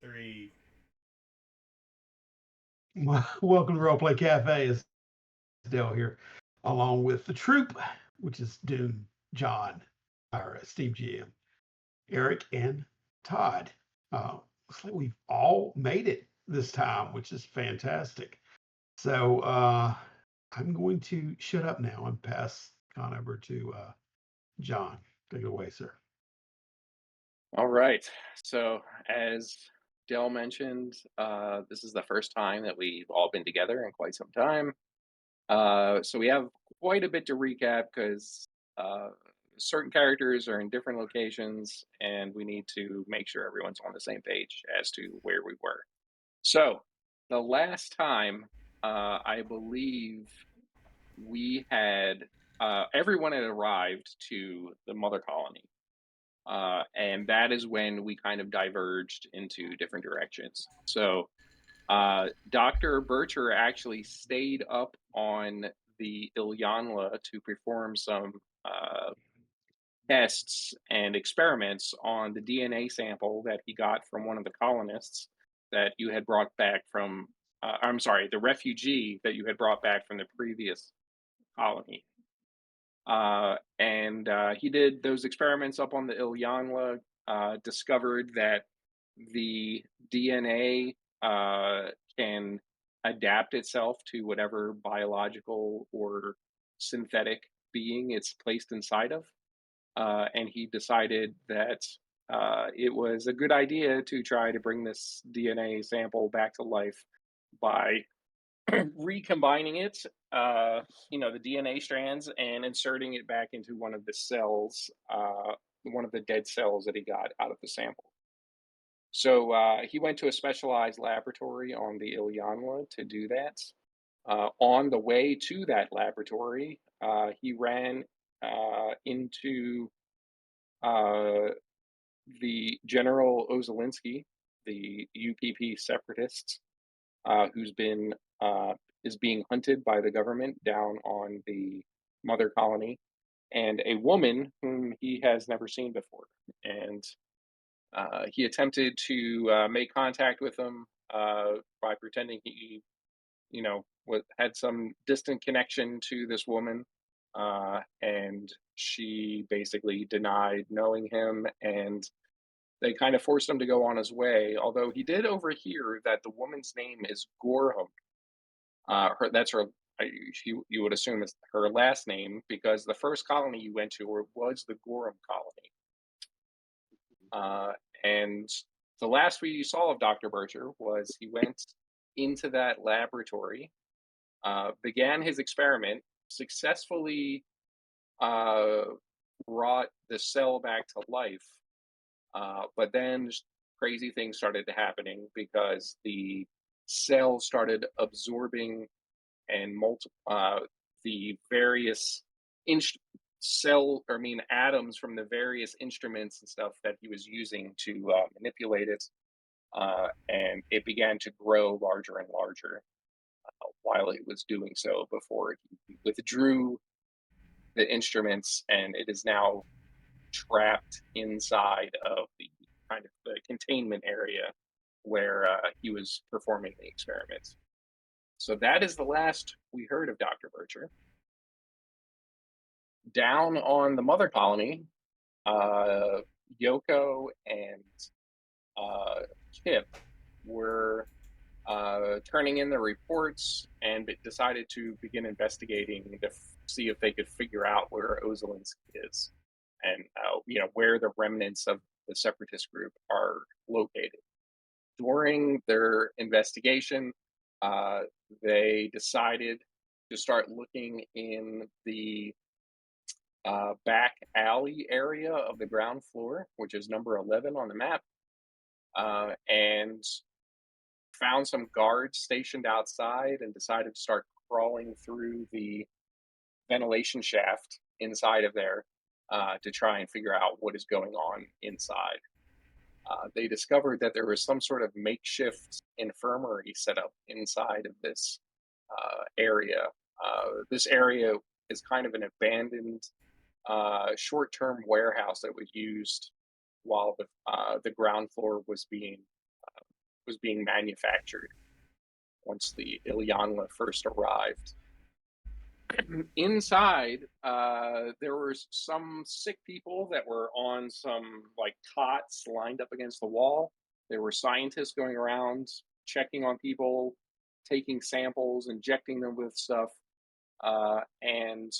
Three. Welcome to Roleplay Cafe. It's Dale here, along with the troop, which is Doom, John, our Steve GM, Eric, and Todd. Looks like we've all made it this time, which is fantastic. So I'm going to shut up now and pass on over to John. Take it away, sir. All right. So, as Dell mentioned, this is the first time that we've all been together in quite some time. So we have quite a bit to recap because uh, certain characters are in different locations, and we need to make sure everyone's on the same page as to where we were. So, the last time, I believe we had everyone had arrived to the mother colony. And that is when we kind of diverged into different directions. So Dr. Bircher actually stayed up on the Ilyanla to perform some tests and experiments on the DNA sample that he got from one of the colonists that you had brought back from. I'm sorry, the refugee that you had brought back from the previous colony. And he did those experiments up on the Ilyanla, discovered that the DNA can adapt itself to whatever biological or synthetic being it's placed inside of. And he decided that it was a good idea to try to bring this DNA sample back to life by recombining it, the DNA strands, and inserting it back into one of the cells, one of the dead cells that he got out of the sample. So he went to a specialized laboratory on the Ilyanla to do that. On the way to that laboratory, he ran into uh, the General Ozolinsky, the UPP separatists, who's been is being hunted by the government down on the mother colony, and a woman whom he has never seen before. And he attempted to make contact with them by pretending he, had some distant connection to this woman. And she basically denied knowing him, and they kind of forced him to go on his way. Although he did overhear that the woman's name is Gorham. That's her. You would assume it's her last name because the first colony you went to was the Gorham colony. Uh, and the last we saw of Dr. Bircher was he went into that laboratory, began his experiment, successfully uh, brought the cell back to life. But then crazy things started happening because the cell started absorbing and the various inst- atoms from the various instruments and stuff that he was using to manipulate it, and it began to grow larger and larger while it was doing so before he withdrew the instruments, and it is now trapped inside of the kind of the containment area where he was performing the experiments. So that is the last we heard of Dr. Bircher. Down on the mother colony, uh, Yoko and uh, Kip were turning in their reports and decided to begin investigating to see if they could figure out where Ozolinsk is and where the remnants of the separatist group are located. During their investigation, uh, they decided to start looking in the back alley area of the ground floor, which is number 11 on the map, and found some guards stationed outside and decided to start crawling through the ventilation shaft inside of there to try and figure out what is going on inside. They discovered that there was some sort of makeshift infirmary set up inside of this area. This area is kind of an abandoned short-term warehouse that was used while the ground floor was being was being manufactured once the Ilyana first arrived. Inside, there was some sick people that were on some like cots lined up against the wall. There were scientists going around checking on people, taking samples, injecting them with stuff. And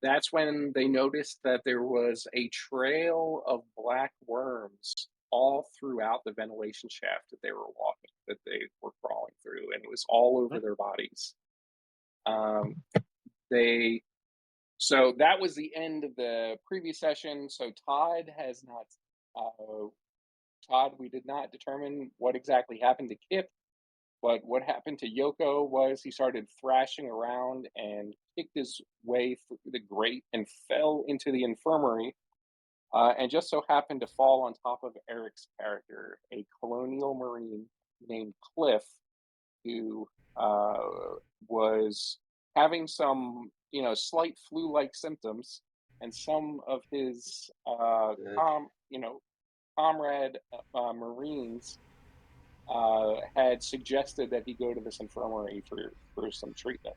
that's when they noticed that there was a trail of black worms all throughout the ventilation shaft that they were walking, that they were crawling through, and it was all over What? their bodies. Um, they so that was the end of the previous session. So Todd has not. Uh, Todd, we did not determine what exactly happened to Kip, but what happened to Yoko was he started thrashing around and kicked his way through the grate and fell into the infirmary, and just so happened to fall on top of Eric's character, a colonial marine named Cliff, who was having some, slight flu-like symptoms, and some of his Good. comrade Marines had suggested that he go to this infirmary for some treatment.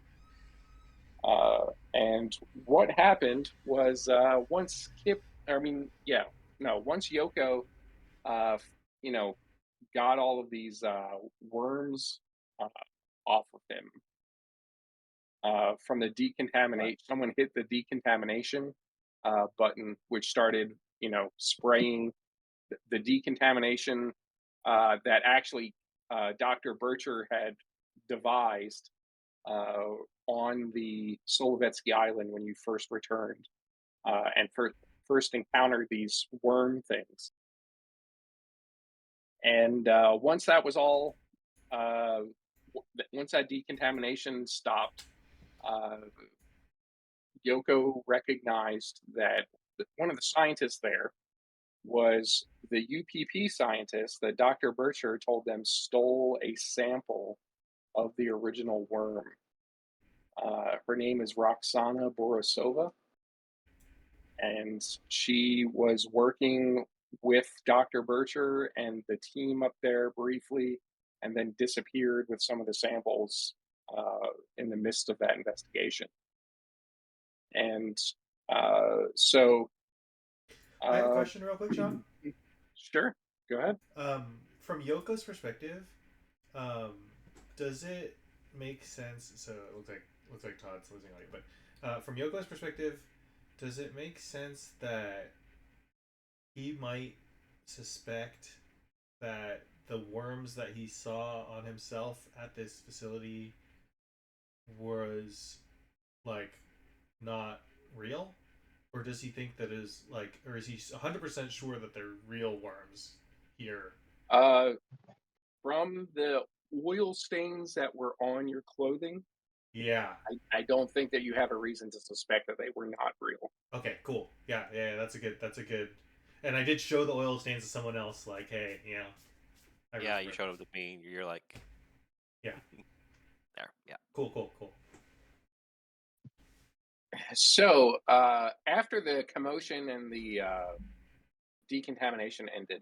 And what happened was once Kip, I mean, yeah, no, once Yoko, you know, got all of these worms uh, off of him from the What? decontaminate. Someone hit the decontamination button, which started, spraying the decontamination that actually Dr. Bircher had devised uh, on the Solovetsky Island when you first returned and first encountered these worm things. And once that was all, uh, once that decontamination stopped, uh, Yoko recognized that one of the scientists there was the UPP scientist that Dr. Bircher told them stole a sample of the original worm. Her name is Roxana Borisova, and she was working with Dr. Bircher and the team up there briefly, and then disappeared with some of the samples in the midst of that investigation. And so, I have a uh, question real quick, Sean. sure, go ahead. From Yoko's perspective, um, does it make sense? So it looks like Todd's losing audio, but from Yoko's perspective, does it make sense that he might suspect that the worms that he saw on himself at this facility was like not real? Or does he think that is like, or is he 100% sure that they're real worms here? Uh, from the oil stains that were on your clothing, Yeah. I don't think that you have a reason to suspect that they were not real. Okay, cool. Yeah, that's a good. And I did show the oil stains to someone else, like, hey, I Yeah, you remember. showed them to me. You're like, Yeah, there. Yeah. cool. So, after the commotion and the decontamination ended,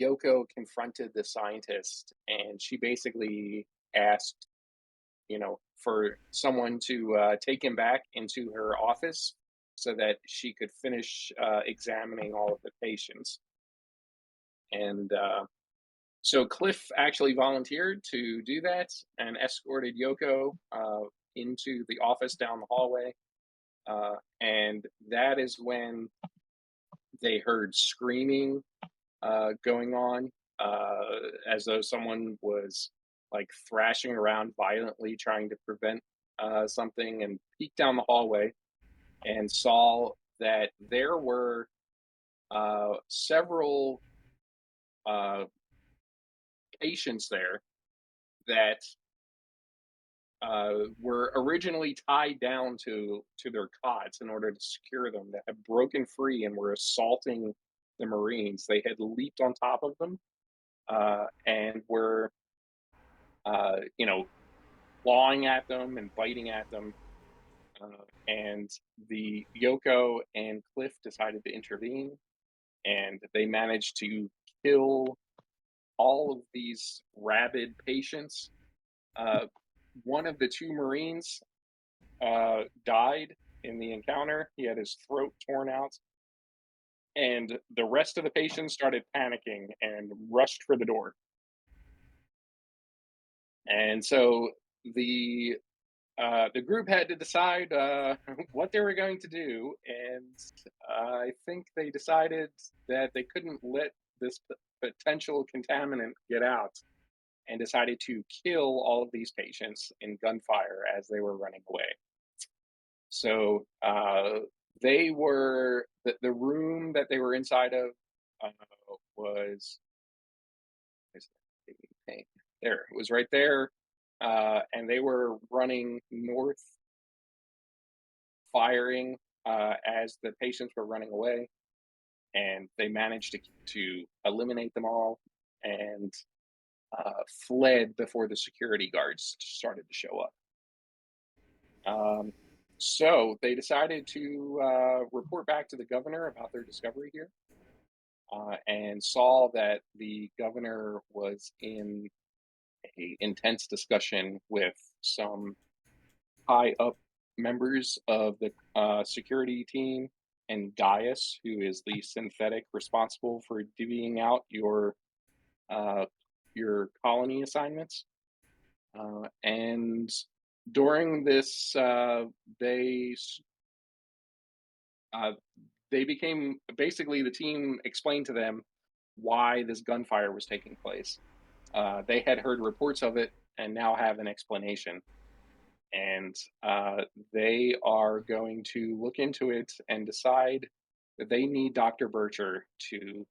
Yoko confronted the scientist, and she basically asked, for someone to take him back into her office so that she could finish examining all of the patients. And so Cliff actually volunteered to do that and escorted Yoko into the office down the hallway. And that is when they heard screaming going on, as though someone was like thrashing around violently trying to prevent something, and peeked down the hallway and saw that there were several uh, patients there that were originally tied down to their cots in order to secure them, that had broken free and were assaulting the Marines. They had leaped on top of them and were, clawing at them and biting at them. And the Yoko and Cliff decided to intervene, and they managed to kill all of these rabid patients. One of the two Marines died in the encounter. He had his throat torn out, and the rest of the patients started panicking and rushed for the door. And so the group had to decide what they were going to do, and I think they decided that they couldn't let this potential contaminant get out, and decided to kill all of these patients in gunfire as they were running away. So they were the room that they were inside of uh, was there. It was right there, and they were running north, firing as the patients were running away, and they managed to eliminate them all and fled before the security guards started to show up. So they decided to report back to the governor about their discovery here, and saw that the governor was in a intense discussion with some high up members of the security team, and Gaius, who is the synthetic responsible for divvying out uh, your colony assignments. And during this, they they became basically the team explained to them why this gunfire was taking place. They had heard reports of it and now have an explanation. And they are going to look into it and decide that they need Dr. Bircher to,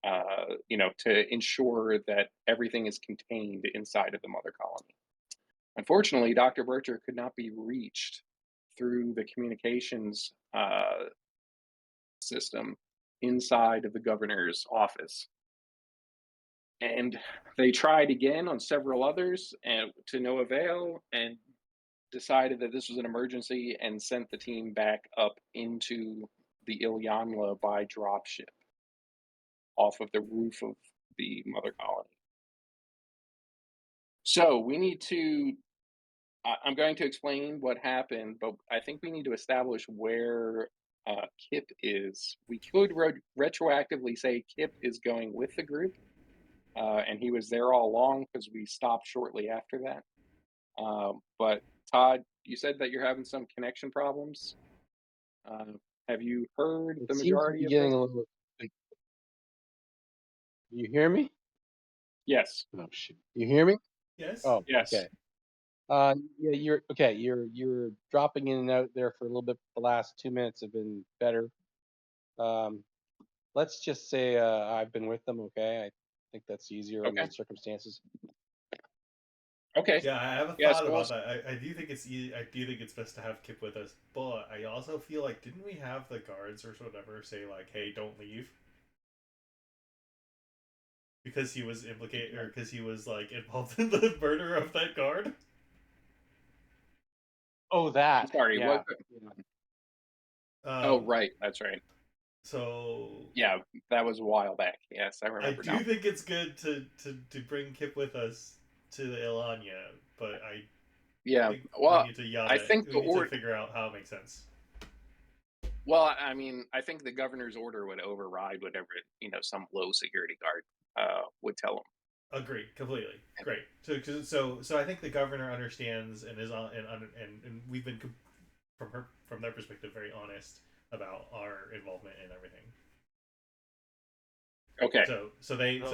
to ensure that everything is contained inside of the mother colony. Unfortunately, Dr. Bircher could not be reached through the communications system inside of the governor's office. And they tried again on several others and to no avail, and decided that this was an emergency and sent the team back up into the Ilyanla by dropship off of the roof of the mother colony. So we need to I'm going to explain what happened, but I think we need to establish where Kip is. We could retroactively say Kip is going with the group, and he was there all along because we stopped shortly after that. But Todd, you said that you're having some connection problems. Have you heard It the seems to majority be of getting this? a little. You hear me? Yes. Oh shoot! You hear me? Yes. Oh, Yes. okay. Yeah, you're okay. You're dropping in and out there for a little bit. The last 2 minutes have been better. Let's just say I've been with them. Okay, I think that's easier under Okay. the circumstances. Okay. Yeah, I have a Yes. thought Well, about that. I do think it's I do think it's best to have Kip with us, but I also feel like didn't we have the guards or whatever say like, "Hey, don't leave," because he was implicated or because he was like involved in the murder of that guard? Oh, that. I'm sorry. Yeah. Oh, right. That's right. So Yeah, that was a while back. Yes, I I remember do now. think it's good to bring Kip with us to the Ilanya, but I Yeah. think Well, we need to yell I it. think We need to figure out how it makes sense. Well, I mean, I think the governor's order would override whatever some low security guard would tell him. Agreed, completely. Great. So I think the governor understands and is on and we've been from their perspective very honest about our involvement in everything. Okay. So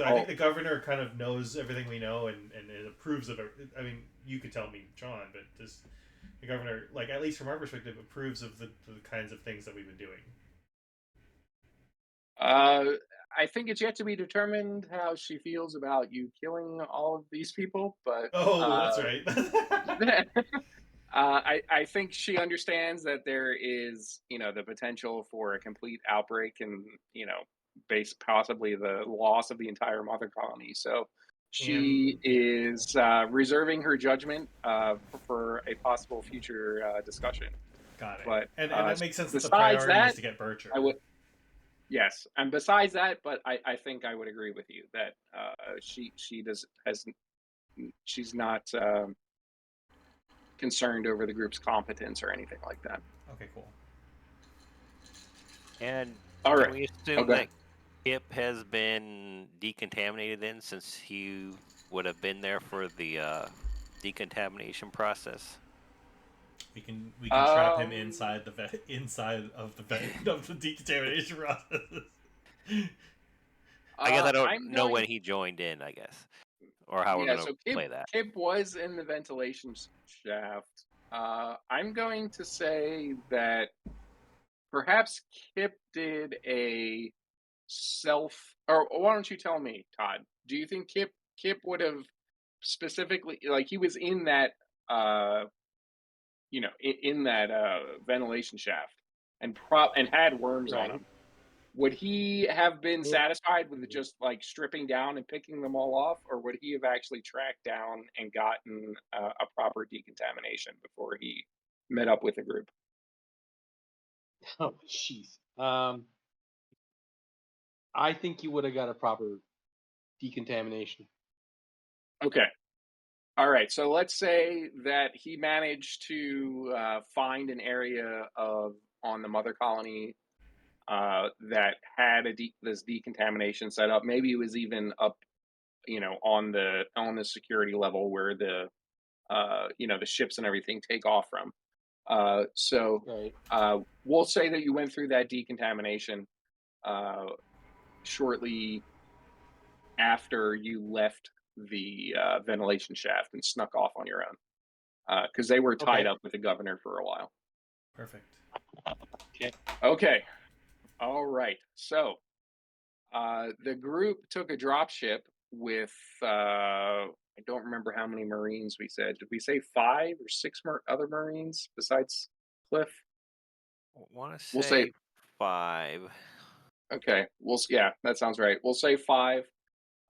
I think the governor kind of knows everything we know and approves of it. I mean, you could tell me, John, but just the governor, like at least from our perspective, approves of the kinds of things that we've been doing. I think it's yet to be determined how she feels about you killing all of these people, but that's right. I think she understands that there is, the potential for a complete outbreak and, based possibly the loss of the entire mother colony. So she is reserving her judgment for a possible future discussion. Got it. But And that makes sense that the besides priority that, is to get Bircher. I would. Yes, and besides that, but I think I would agree with you that she she's not concerned over the group's competence or anything like that. Okay, cool. And All can right. we assume Okay. that Kip has been decontaminated then, since he would have been there for the decontamination process? We can trap him Um, inside inside of the decontamination process. I guess I don't I'm know going. when he joined in, I guess, or how we're Yeah, gonna so play that. Kip was in the ventilation shaft. I'm going to say that perhaps Kip did a self. Or why don't you tell me, Todd? Do you think Kip would have specifically, like, he was in that uh in that ventilation shaft and had worms on Right. him? Would he have been It- satisfied with just like stripping down and picking them all off, or would he have actually tracked down and gotten a proper decontamination before he met up with the group? Oh, jeez. I think you would have got a proper decontamination. Okay. All right. So let's say that he managed to find an area of on the mother colony that had this decontamination set up. Maybe it was even up, on the security level where the the ships and everything take off from. So Right. we'll say that you went through that decontamination uh, shortly after you left the ventilation shaft and snuck off on your own because they were tied Okay. up with the governor for a while. Perfect. Okay. Okay. All right. So the group took a drop ship with I don't remember how many Marines we said. Did we say 5 or 6 other Marines besides Cliff? Want to We'll say say 5. okay. Yeah, that sounds right. We'll say 5.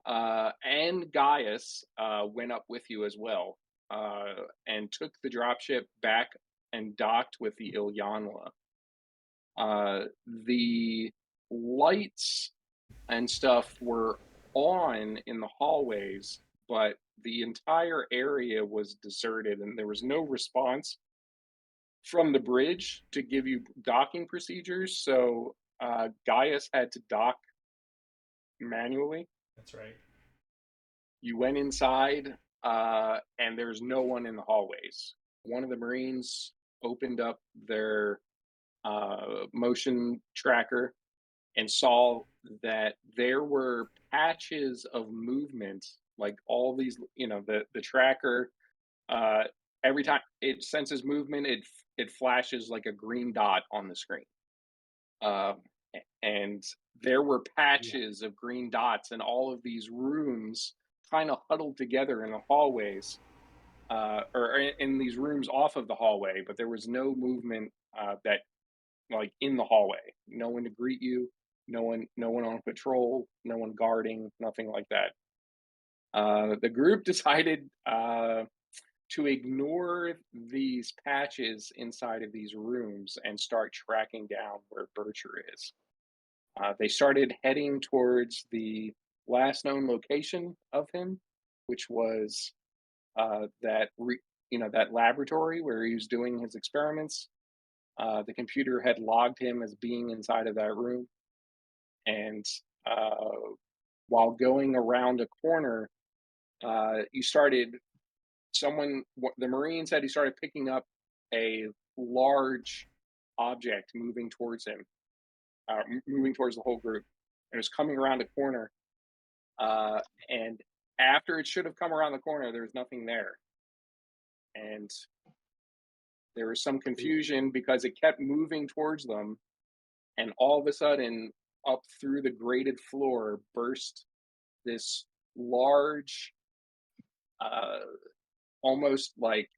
And Gaius went up with you as well, and took the dropship back and docked with the Ilyanla. The lights and stuff were on in the hallways, but the entire area was deserted, and there was no response from the bridge to give you docking procedures. So Gaius had to dock manually. That's right. You went inside, and there's no one in the hallways. One of the Marines opened up their motion tracker and saw that there were patches of movement, like all these, the tracker. Uh, every time it senses movement, it flashes like a green dot on the screen. Um, and there were Yeah. patches of green dots in all of these rooms, kind of huddled together in the hallways, or in these rooms off of the hallway. But there was no movement that, like, in the hallway. No one to greet you. No one on patrol. No one guarding. Nothing like that. The group decided to ignore these patches inside of these rooms and start tracking down where Bircher is. They started heading towards the last known location of him, which was that laboratory where he was doing his experiments. The computer had logged him as being inside of that room, and while going around a corner, you started. The Marine said he started picking up a large object moving towards him, moving towards the whole group, and it was coming around a corner. Uh, and after it should have come around the corner, there was nothing there. And there was some confusion because it kept moving towards them. And all of a sudden, up through the grated floor burst this large, uh, almost like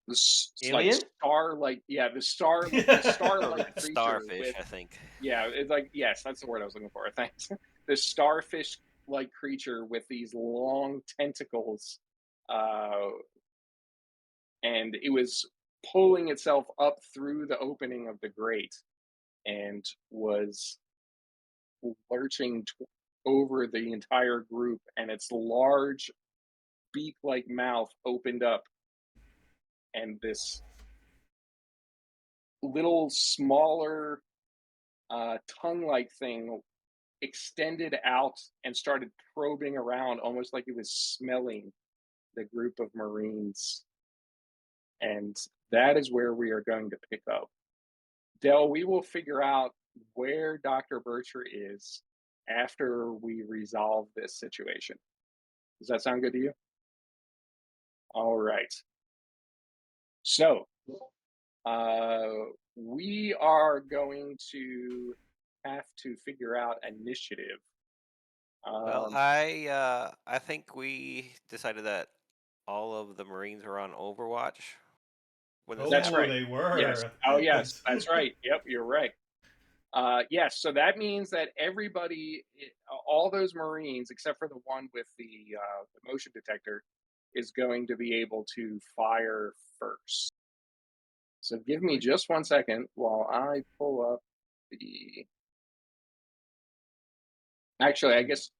this, like Alien? star, like, yeah, the star-like creature Starfish, with, I think. yeah, it's like, yes, that's the word I was looking for. Thanks. This starfish-like creature with these long tentacles, uh, and it was pulling itself up through the opening of the grate and was lurching over the entire group, and its large beak-like mouth opened up, and this little smaller tongue-like thing extended out and started probing around, almost like it was smelling the group of Marines. And that is where we are going to pick up. Dell, we will figure out where Dr. Bircher is after we resolve this situation. Does that sound good to you? All right. So, we are going to have to figure out initiative. Well, I think we decided that all of the Marines were on Overwatch when this That's Oh, right. happened. they Yes. were. Oh, yes. That's right. Yep, you're right. Yes. So that means that everybody, all those Marines, except for the one with the motion detector, is going to be able to fire first. So give me just 1 second while I pull up the. Actually, I guess,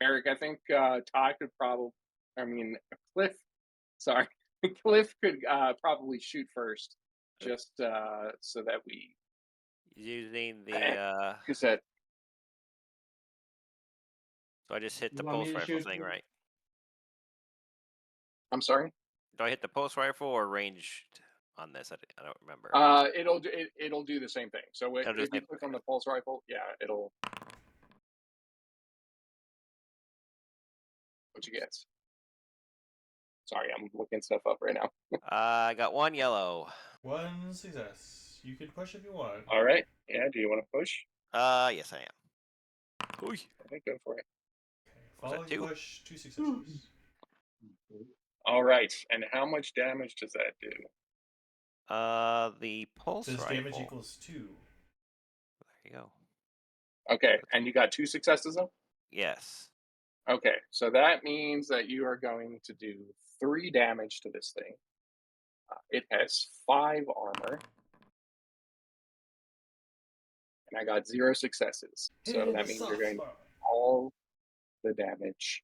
Eric, I think Todd could probably. I mean, Cliff. Sorry, Cliff could probably shoot first, just so that we. Using the Because that. so I just hit You the want me pulse to rifle shoot thing, first? right? I'm sorry. Do I hit the pulse rifle or ranged on this? I don't remember. It'll do the same thing. So It'll do if the you same- click on the pulse rifle, yeah, it'll. What you get? Sorry, I'm looking stuff up right now. I got one yellow. One success. You can push if you want. All right. Yeah. Do you want to push? Yes, I am. Oy. Okay, go for it. Okay. Was that Following two? push, 2 successes. All right. And how much damage does that do? The pulse Does rifle. damage equals 2. There you go. Okay, and you got 2 successes though? Yes. Okay, so that means that you are going to do 3 damage to this thing. It has 5 armor. And I got 0 successes. Hit it So in that the means you're soft going to spot. all the damage.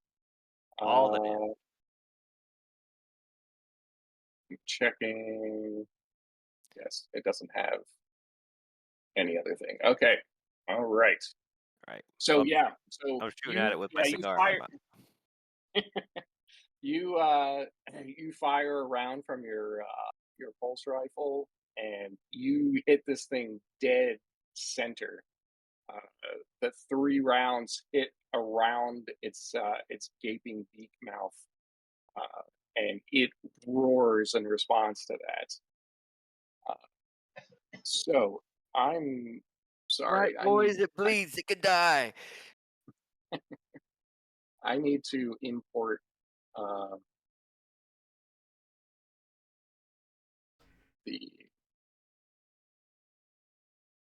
All the damage. I'm checking. Yes, it doesn't have any other thing. Okay. All right. Right. So I'm, yeah. So I'm shooting at it with my cigar. fire. You you fire around from your pulse rifle, and you hit this thing dead center. The 3 rounds hit around its gaping beak mouth, and it roars in response to that. So I'm sorry. it bleeds. It could die. I need to import. The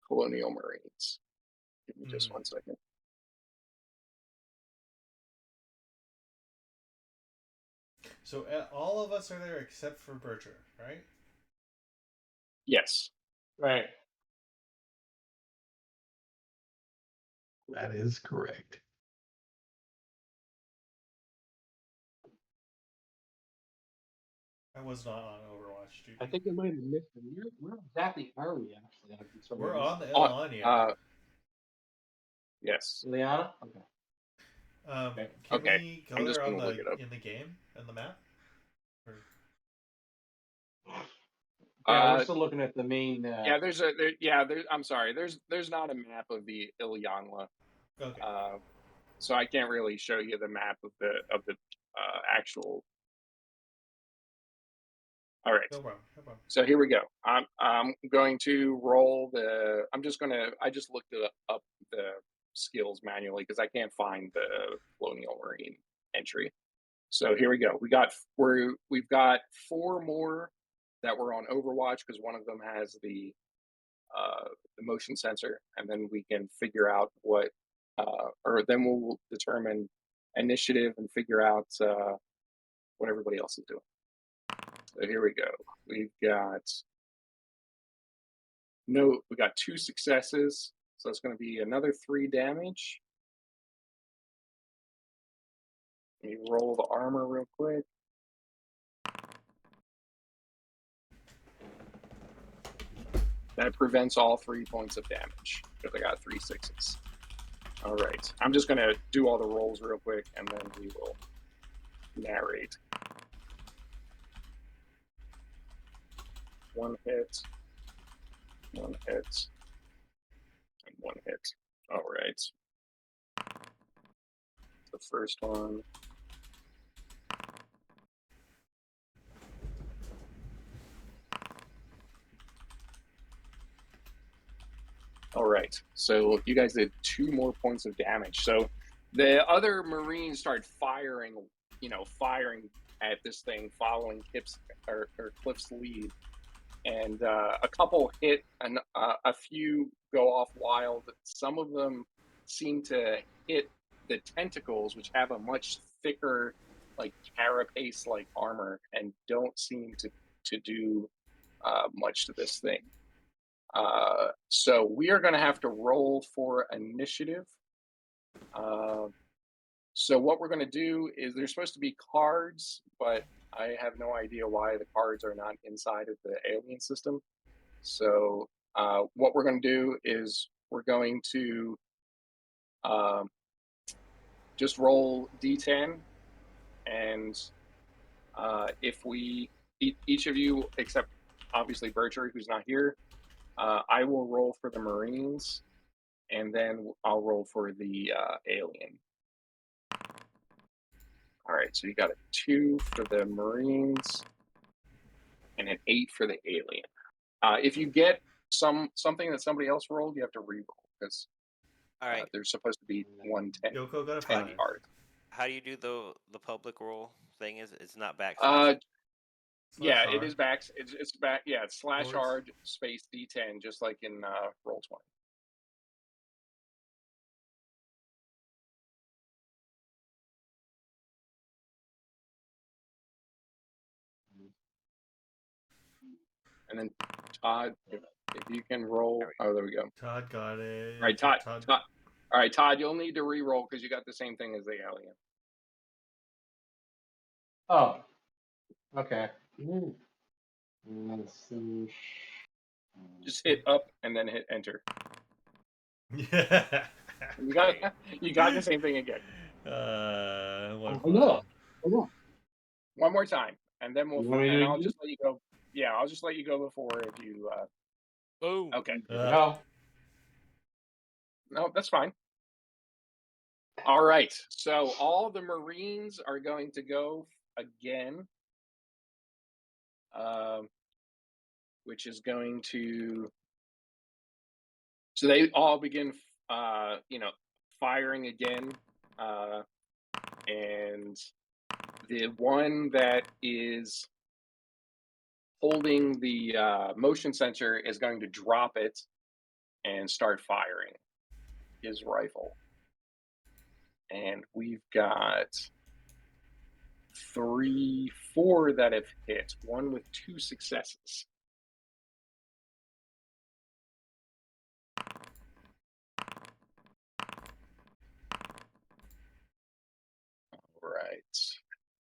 Colonial Marines. Give me just 1 second. So all of us are there except for Bircher, right? Yes. Right. That is correct. I was not on Overwatch, dude. I think I might have missed it. Where exactly are we actually? We're on the Oh, Ilania. Yes. Liana? Okay. Can Okay, we I'm go just there on gonna look the it up. in the game on the map? Or... Yeah, we're still looking at the main. Yeah, I'm sorry. There's not a map of the Ilyangla, Okay. so I can't really show you the map of the actual. All right. No problem. No problem. So here we go. I'm going to roll the. I just looked up the skills manually because I can't find the Colonial Marine entry. So here we go. We've got 4 more that were on Overwatch because one of them has the motion sensor, and then we can figure out what, or then we'll determine initiative and figure out what everybody else is doing. So here we go. We got 2 successes. So it's going to be another 3 damage. Let me roll the armor real quick. That prevents all 3 points of damage because I got 3 6s. All right. I'm just going to do all the rolls real quick and then we will narrate. 1 hit, 1 hit, and 1 hit. All right. The first one. All right. So you guys did 2 more points of damage. So the other Marines start firing at this thing, following Cliff's lead. And a couple hit, and a few go off wild. Some of them seem to hit the tentacles, which have a much thicker, like carapace-like armor, and don't seem to do much to this thing. So we are going to have to roll for initiative. So what we're going to do is there's supposed to be cards, but I have no idea why the cards are not inside of the alien system. So what we're going to do is we're going to just roll D10, and if each of you, except obviously Bercher, who's not here, I will roll for the Marines, and then I'll roll for the alien. All right, so you got a 2 for the Marines and an 8 for the alien. If you get something that somebody else rolled, you have to re-roll because All right. there's supposed to be 110 Yoko got a 10 5. card. How do you do the public roll thing? It's not backslash. Yeah, Slash it R. is back. It's back. Yeah, it's /R Boards. space D10, just like in Roll20. And then Todd, if you can roll. Oh, there we go. Todd got it. All right, Todd. All right, Todd, you'll need to re-roll because you got the same thing as the alien. Oh, okay. Let's see. Just hit up and then hit enter. Yeah. You got the same thing again. What I know. One more time, and then I'll again? just let you go. Yeah, I'll just let you go before if you. Boom. Okay. No. No, that's fine. All right. So all the Marines are going to go again, which is going to. So they all begin, firing again, and the one that is holding the motion sensor is going to drop it and start firing his rifle. And we've got 4 that have hit, 1 with 2 successes. All right.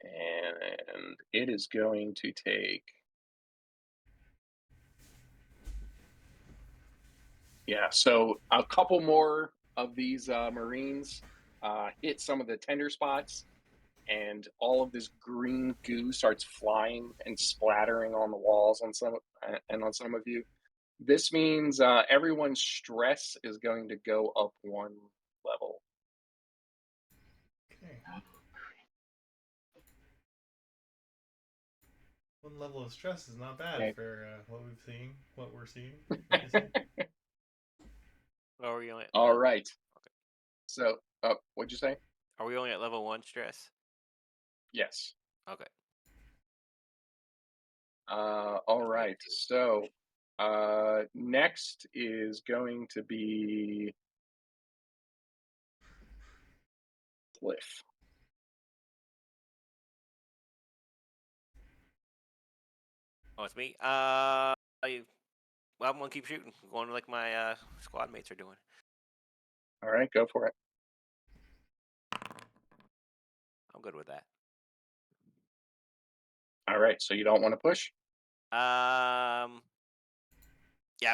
And it is going to take. Yeah, so a couple more of these Marines hit some of the tender spots, and all of this green goo starts flying and splattering on the walls on some of you. This means everyone's stress is going to go up 1 level. Okay. 1 level of stress is not bad for what we're seeing. Are we only? All right. Okay. So, what'd you say? Are we only at level 1 stress? Yes. Okay. All right. So, next is going to be Cliff. Oh, it's me. I'm gonna keep shooting, going like my squad mates are doing. All right, go for it. I'm good with that. All right, so you don't want to push? Yeah,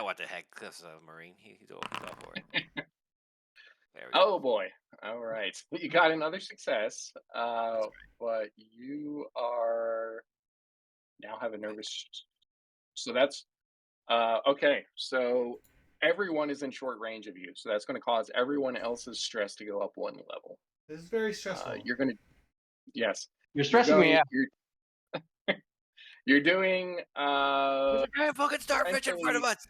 what the heck? This Marine. He's all for it. There we Oh go. boy. All right. You got another success. That's But you are now have a nervous. So that's okay. So everyone is in short range of you. So that's going to cause everyone else's stress to go up one level. This is very stressful. You're going to yes. You're stressing me out. You're doing There's a giant fucking starfish in front of us.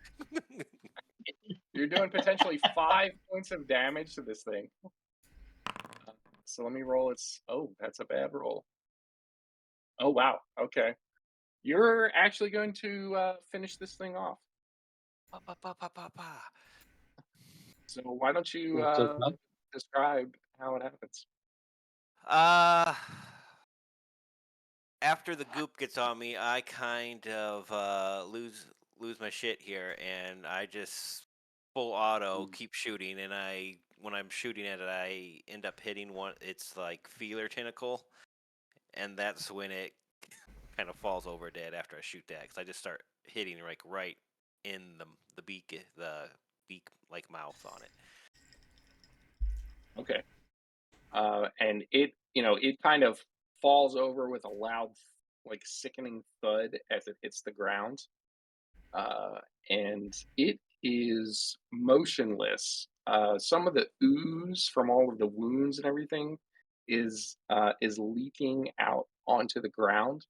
you're doing potentially 5 points of damage to this thing. So let me roll its. Oh, that's a bad roll. Oh wow. Okay. You're actually going to finish this thing off. Pa, pa, pa, pa, pa, pa. So why don't you What's it called? describe how it happens? After the goop gets on me, I kind of lose my shit here, and I just full auto keep shooting. And when I'm shooting at it, I end up hitting one. It's like feeler tentacle, and that's when it kind of falls over dead after I shoot that, because I just start hitting like right in the beak like mouth on it. Okay. And it kind of falls over with a loud, like sickening thud as it hits the ground. And it is motionless. Some of the ooze from all of the wounds and everything is leaking out onto the ground,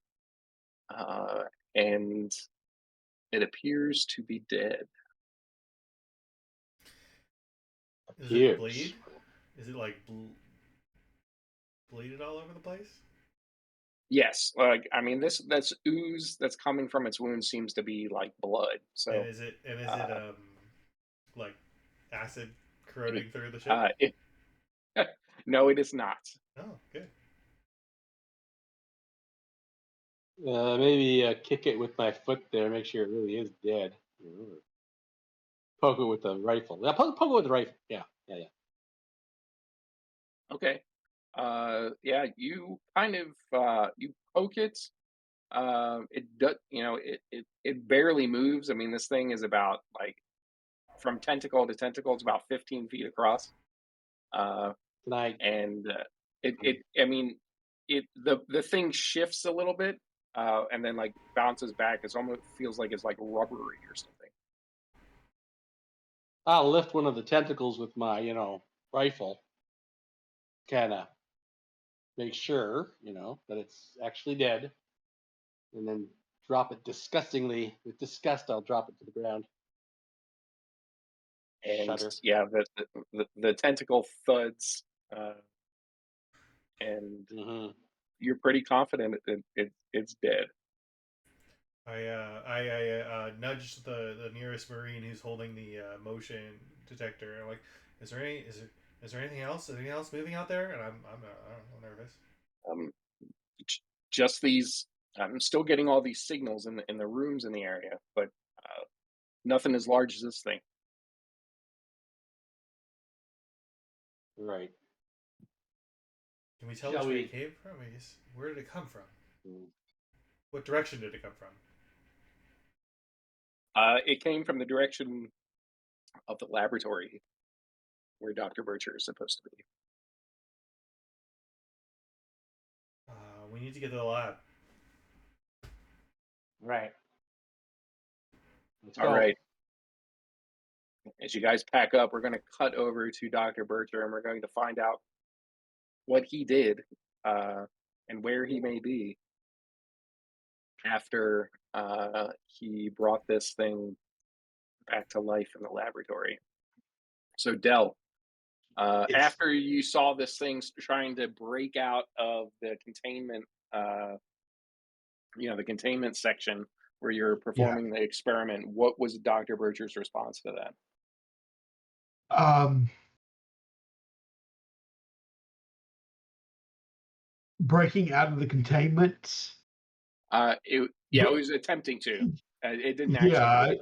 uh, and it appears to be dead. Does it Appears. bleed? Is it like bleeded all over the place? Yes, like I mean, that's ooze that's coming from its wound seems to be like blood. And So is it uh, like acid it, corroding through the ship? it no, it is not. Oh, good. Maybe kick it with my foot there, make sure it really is dead. Poke it with the rifle. Yeah, poke it with the rifle. Yeah. Okay. Yeah, you kind of you poke it. It does, it barely moves. I mean, this thing is about like from tentacle to tentacle, it's about 15 feet across. Uh, Can I? and I mean, the thing shifts a little bit, and then like bounces back. It almost feels like it's like rubbery or something. I'll lift one of the tentacles with my, rifle. Kind of make sure, that it's actually dead, and then drop it disgustingly. With disgust, I'll drop it to the ground. And Shudder. yeah, the tentacle thuds, uh, and Mm-hmm. you're pretty confident it's dead. I nudged the nearest marine who's holding the motion detector. I'm like, is there anything else? Is there anything else moving out there? And I'm nervous. Um, just these. I'm still getting all these signals in the rooms in the area, but nothing as large as this thing. Right. Can we tell Shall which way we? it came from? Where did it come from? Mm. What direction did it come from? It came from the direction of the laboratory where Dr. Bircher is supposed to be. We need to get to the lab. Right. Let's All go. right. As you guys pack up, we're going to cut over to Dr. Bircher and we're going to find out what he did and where he may be after he brought this thing back to life in the laboratory. So, Del, Yes. after you saw this thing trying to break out of the containment, the containment section where you're performing the experiment, what was Dr. Bircher's response to that? Breaking out of the containment. Yeah, it but was attempting to. It didn't actually yeah, make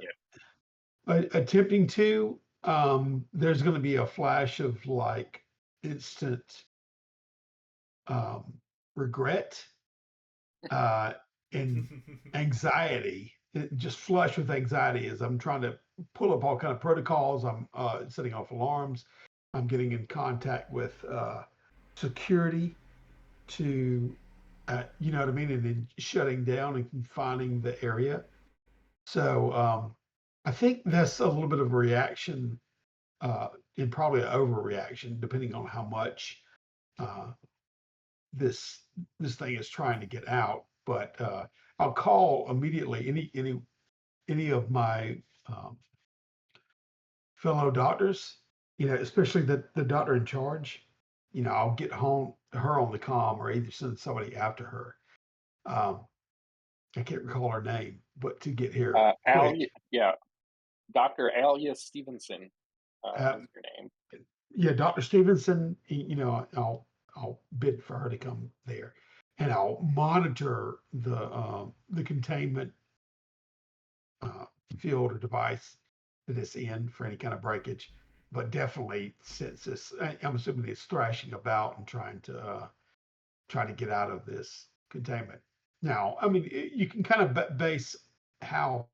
it. attempting to. There's going to be a flash of like instant um, regret uh, and anxiety, just flush with anxiety as I'm trying to pull up all kind of protocols. I'm setting off alarms. I'm getting in contact with security to, you know what I mean, and then shutting down and confining the area. So I think that's a little bit of a reaction uh, and probably an overreaction, depending on how much uh, this this thing is trying to get out. But I'll call immediately any of my um, fellow doctors, you know, especially the doctor in charge. You know, I'll get home her on the comm or either send somebody after her. Um, I can't recall her name, but to get here quick. Alia, yeah, Dr. Alia Stevenson Uh, is her name. yeah, Dr. Stevenson, you know, I'll bid for her to come there, and I'll monitor the containment uh, field or device that it's in for any kind of breakage. But definitely, since this, I'm assuming it's thrashing about and trying to get out of this containment. Now, I mean, you can kind of base how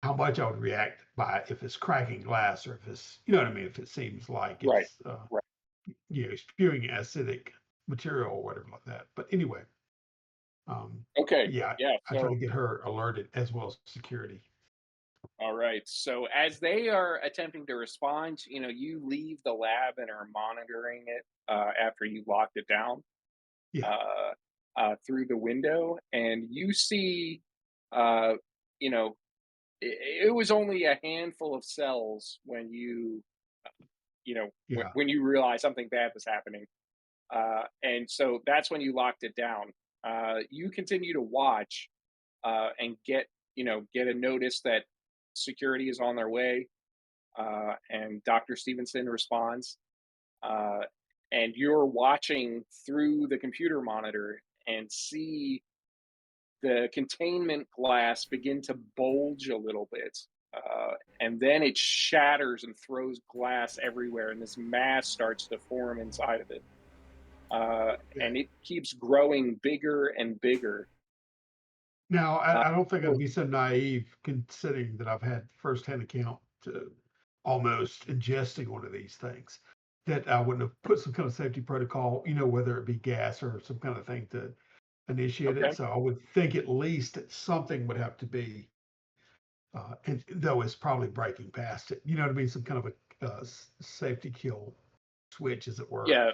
how much I would react by if it's cracking glass or if it's, you know what I mean, if it seems like Right, it's right. you know, spewing acidic material or whatever like that. But anyway, Okay, yeah, yeah. I try So, to get her alerted as well as security. all right. So, as they are attempting to respond, you leave the lab and are monitoring it after you locked it down Yeah, uh, through the window, and you see, uh, you know, it was only a handful of cells when yeah. when you realized something bad was happening. And so that's when you locked it down. You continue to watch and get a notice that security is on their way, and Dr. Stevenson responds, uh, and you're watching through the computer monitor and see the containment glass begin to bulge a little bit. And then it shatters and throws glass everywhere, and this mass starts to form inside of it. And Okay. it keeps growing bigger and bigger. Now, Uh, I don't think I'd so- be so naive considering that I've had firsthand account to almost ingesting one of these things that I wouldn't have put some kind of safety protocol, you know, whether it be gas or some kind of thing to initiate it. okay, So I would think at least that something would have to be, and though it's probably breaking past it, you know what I mean? Some kind of a safety kill switch, as it were. yeah,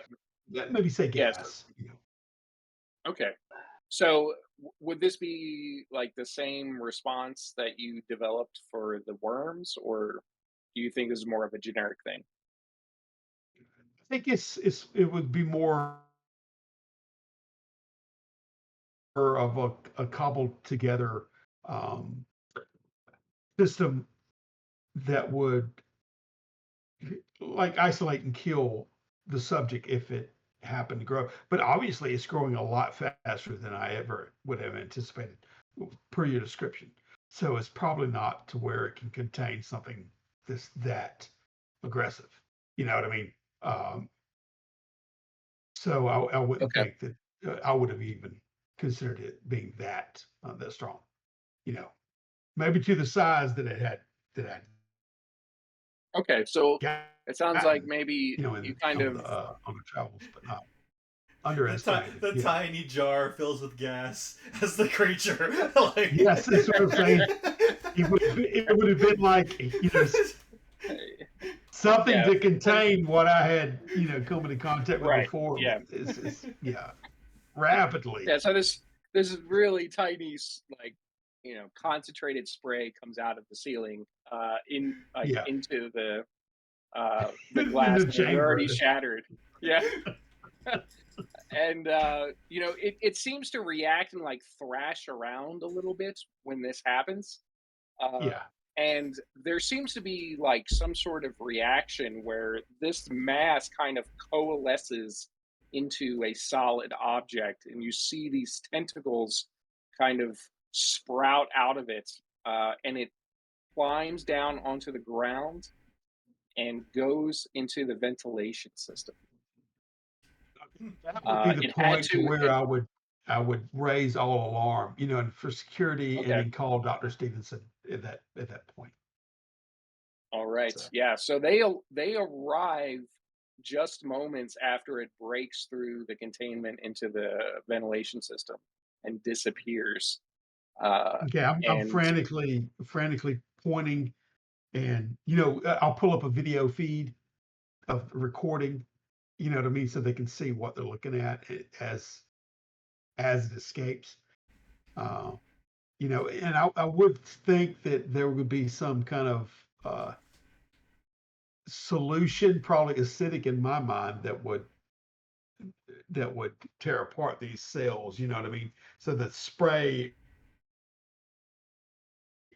Maybe say yeah. gas, you know. Okay. So would this be like the same response that you developed for the worms, or do you think this is more of a generic thing? I think it would be more of a cobbled together um, system that would like isolate and kill the subject if it happened to grow. But obviously, it's growing a lot faster than I ever would have anticipated per your description. So it's probably not to where it can contain something that aggressive. You know what I mean? Um, so I wouldn't Okay. think that I would have even considered it being that strong. You know, maybe to the size that had Okay. So it sounds like gotten, maybe you know, you in kind of on the travels, but not the underestimated. the Yeah. tiny jar fills with gas as the creature. Yes, that's what I'm saying. It would have been like, you know, something yeah, to contain what I had, you know, come into contact with right. before, but Yeah. it's yeah, rapidly. Yeah, so this is really tiny, like, concentrated spray comes out of the ceiling, in like Yeah. into the In glass the that has already chamber. shattered. Yeah. And it seems to react and like thrash around a little bit when this happens. Uh, Yeah. and there seems to be like some sort of reaction where this mass kind of coalesces into a solid object, and you see these tentacles kind of sprout out of it, and it climbs down onto the ground and goes into the ventilation system. That would be the It had point to to. where I would raise all alarm, and for security, and Okay. then call Dr. Stevenson at that point. All right. So Yeah. So they arrive just moments after it breaks through the containment into the ventilation system and disappears. okay, I'm And frantically pointing, and I'll pull up a video feed of the recording, you know what I mean, so they can see what they're looking at as it escapes. Uh, and I would think that there would be some kind of solution, probably acidic in my mind, that would tear apart these cells. You know what I mean? So the spray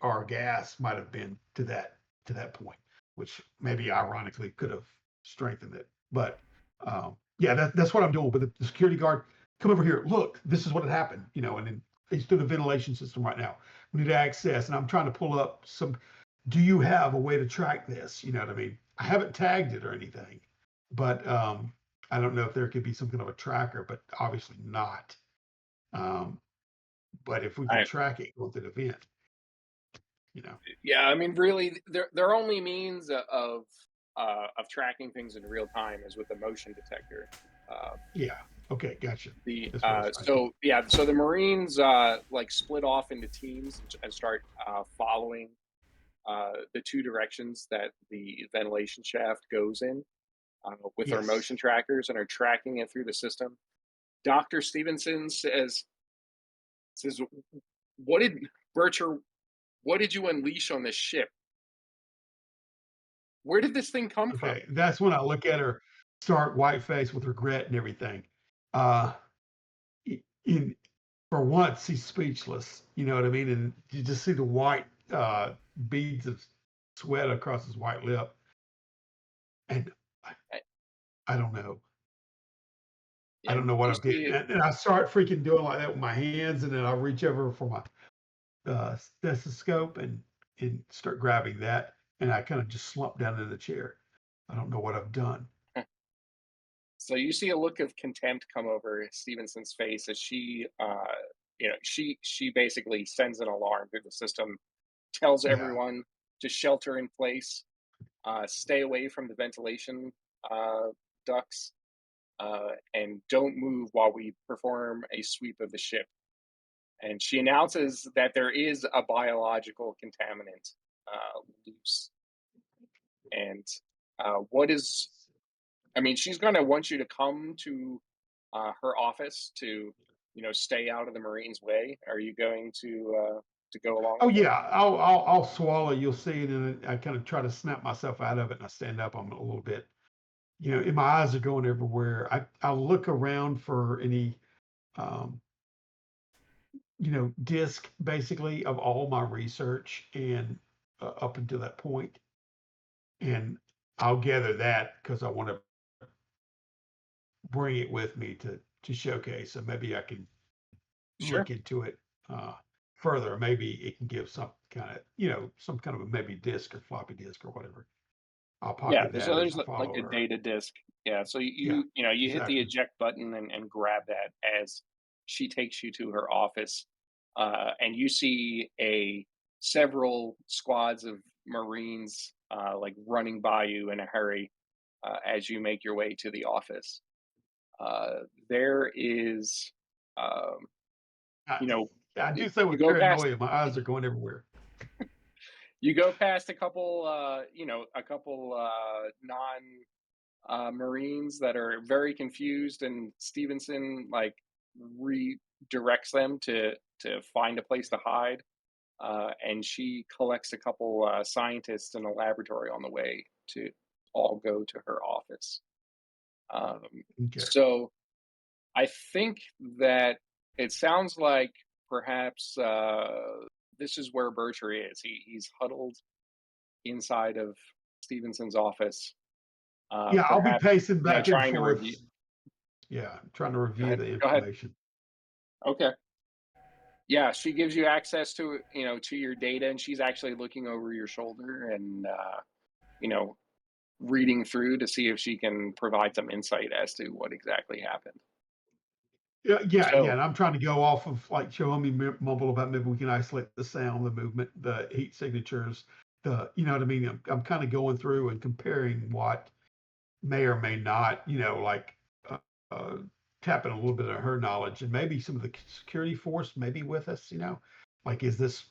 or gas might have been to that point, which maybe ironically could have strengthened it. But yeah, that's what I'm doing. But the security guard, come over here. Look, this is what had happened. And then he's through the ventilation system right now. We need access, and I'm trying to pull up some. Do you have a way to track this? You know what I mean? I haven't tagged it or anything, but I don't know if there could be some kind of a tracker, but obviously not. Um, but if we can I, track it with an event, you know. yeah, I mean, really, their only means of tracking things in real time is with the motion detector. Uh, Yeah. Okay. Gotcha. the That's what I was trying to so yeah, so the Marines like split off into teams and start following the two directions that the ventilation shaft goes in with their Yes. motion trackers and are tracking it through the system. Dr. Stevenson says, "What did Bircher? What did you unleash on this ship? Where did this thing come from?" Okay. That's when I look at her, start white face with regret and everything. Uh, in for once, he's speechless. You know what I mean? And you just see the white beads of sweat across his white lip, and I, I- I don't know. I don't And know what you I'm doing. see, And I start freaking doing like that with my hands, and then I reach over for my stethoscope and start grabbing that, and I kind of just slump down in the chair. I don't know what I've done. so you see a look of contempt come over Stevenson's face as she basically sends an alarm through the system, tells Yeah. everyone to shelter in place, stay away from the ventilation uh, ducts, and don't move while we perform a sweep of the ship. And she announces that there is a biological contaminant loose. And what is, I mean, she's going to want you to come to her office to, stay out of the Marines' way. Are you going to go along Oh with her? yeah, I'll swallow. You'll see it, and I kind of try to snap myself out of it, and I stand up. I'm a little bit, and my eyes are going everywhere. I look around for any, um, disc basically of all my research and up until that point, and I'll gather that because I want to bring it with me to showcase. So maybe I can Sure. look into it uh, further. Maybe it can give some kind of a maybe disk or floppy disk or whatever. I'll Yeah. pocket that So as there's I like follow a her. data disk. Yeah. So Yeah, you hit the exactly. eject button and grab that as she takes you to her office, and you see a several squads of Marines like running by you in a hurry as you make your way to the office. There is, um, I, you know, I you do so you with go past paranoia. My eyes are going everywhere. a couple, a couple non Marines that are very confused, and Stevenson like redirects them to find a place to hide. And she collects a couple scientists in a laboratory on the way to all go to her office. Um, Okay. so I think that it sounds like perhaps this is where Bercher is. He's huddled inside of Stevenson's office, Yeah, I'll be perhaps pacing back and trying to forth. review. Yeah, trying to Go review ahead. the Go ahead. information. Okay. Yeah, she gives you access to, to your data, and she's actually looking over your shoulder and, you know, reading through to see if she can provide some insight as to what exactly happened. Yeah, So, and I'm trying to go off of like showing me mumble about maybe we can isolate the sound, the movement, the heat signatures, you know what I mean? I'm kind of going through and comparing what may or may not, like uh, uh, tapping a little bit of her knowledge and maybe some of the security force maybe with us, like is this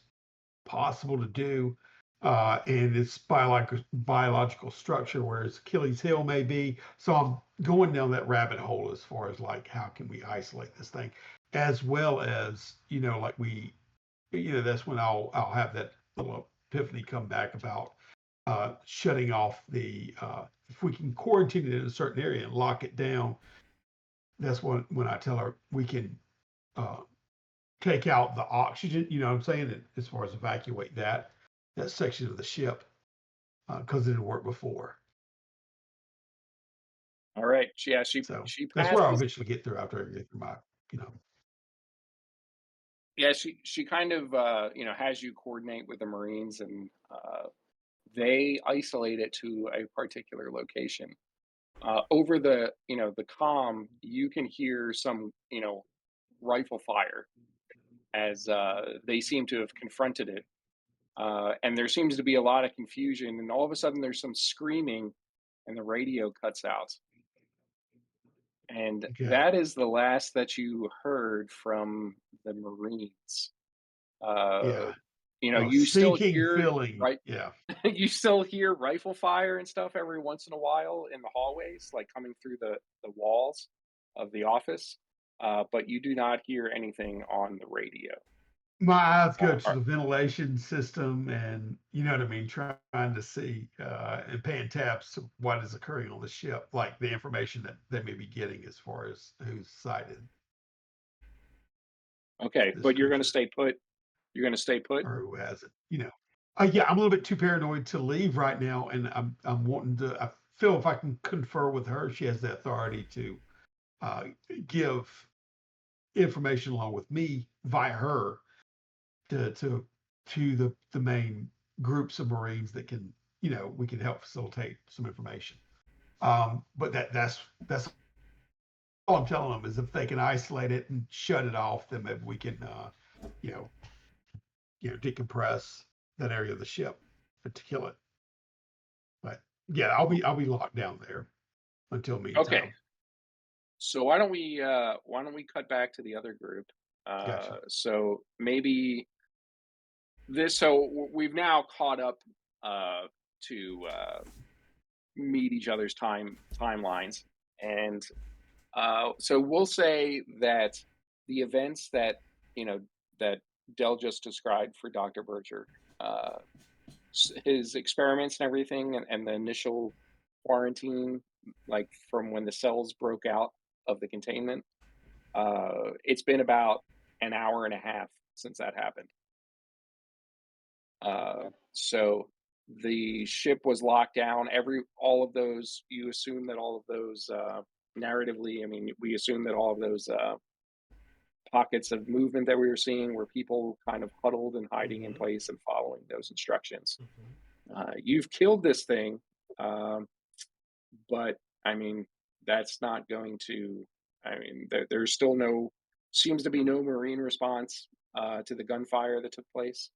possible to do? And its biological structure, whereas Achilles heel may be. So I'm going down that rabbit hole as far as like how can we isolate this thing, as well as like that's when I'll have that little epiphany come back about shutting off the if we can quarantine it in a certain area and lock it down. That's when I tell her we can uh, take out the oxygen. You know what I'm saying? As far as evacuate that section of the ship because it didn't work before. all right, yeah, she So she that's where I'll passes. eventually get through after I get through my, you know, Yeah, she kind of has you coordinate with the Marines, and they isolate it to a particular location. Over the comm, you can hear some rifle fire as they seem to have confronted it. And there seems to be a lot of confusion, and all of a sudden there's some screaming, and the radio cuts out. And okay, that is the last that you heard from the Marines. Uh, yeah, you still sinking hear, feeling, right? yeah. You still hear rifle fire and stuff every once in a while in the hallways, like coming through the walls of the office. But you do not hear anything on the radio. My eyes Uh, go to the ventilation system, and you know what I mean, trying to see and paying taps to what is occurring on the ship, like the information that they may be getting as far as who's sighted okay, this but you're going to creature stay put. You're going to stay put. or who has it. Yeah, I'm a little bit too paranoid to leave right now, and I'm wanting to. I feel if I can confer with her, she has the authority to uh, give information along with me via her to the main groups of Marines that can, we can help facilitate some information. But that's all I'm telling them is if they can isolate it and shut it off, then maybe we can, you know, decompress that area of the ship to kill it. But yeah, I'll be locked down there until Okay, meantime. so why don't we cut back to the other group? Gotcha. So maybe this. So we've now caught up to meet each other's timelines, and so we'll say that the events that Dell just described for Dr. Bircher, uh, his experiments and everything, and the initial quarantine, like from when the cells broke out of the containment, it's been about an hour and a half since that happened. Okay. So the ship was locked down. All of those, you assume that all of those, narratively, I mean, we assume that all of those pockets of movement that we were seeing were people kind of huddled and hiding in Mm-hmm. place and following those instructions. Mm-hmm. You've killed this thing, um, but I mean, that's not going to. I mean, there's still seems to be no Marine response to the gunfire that took place.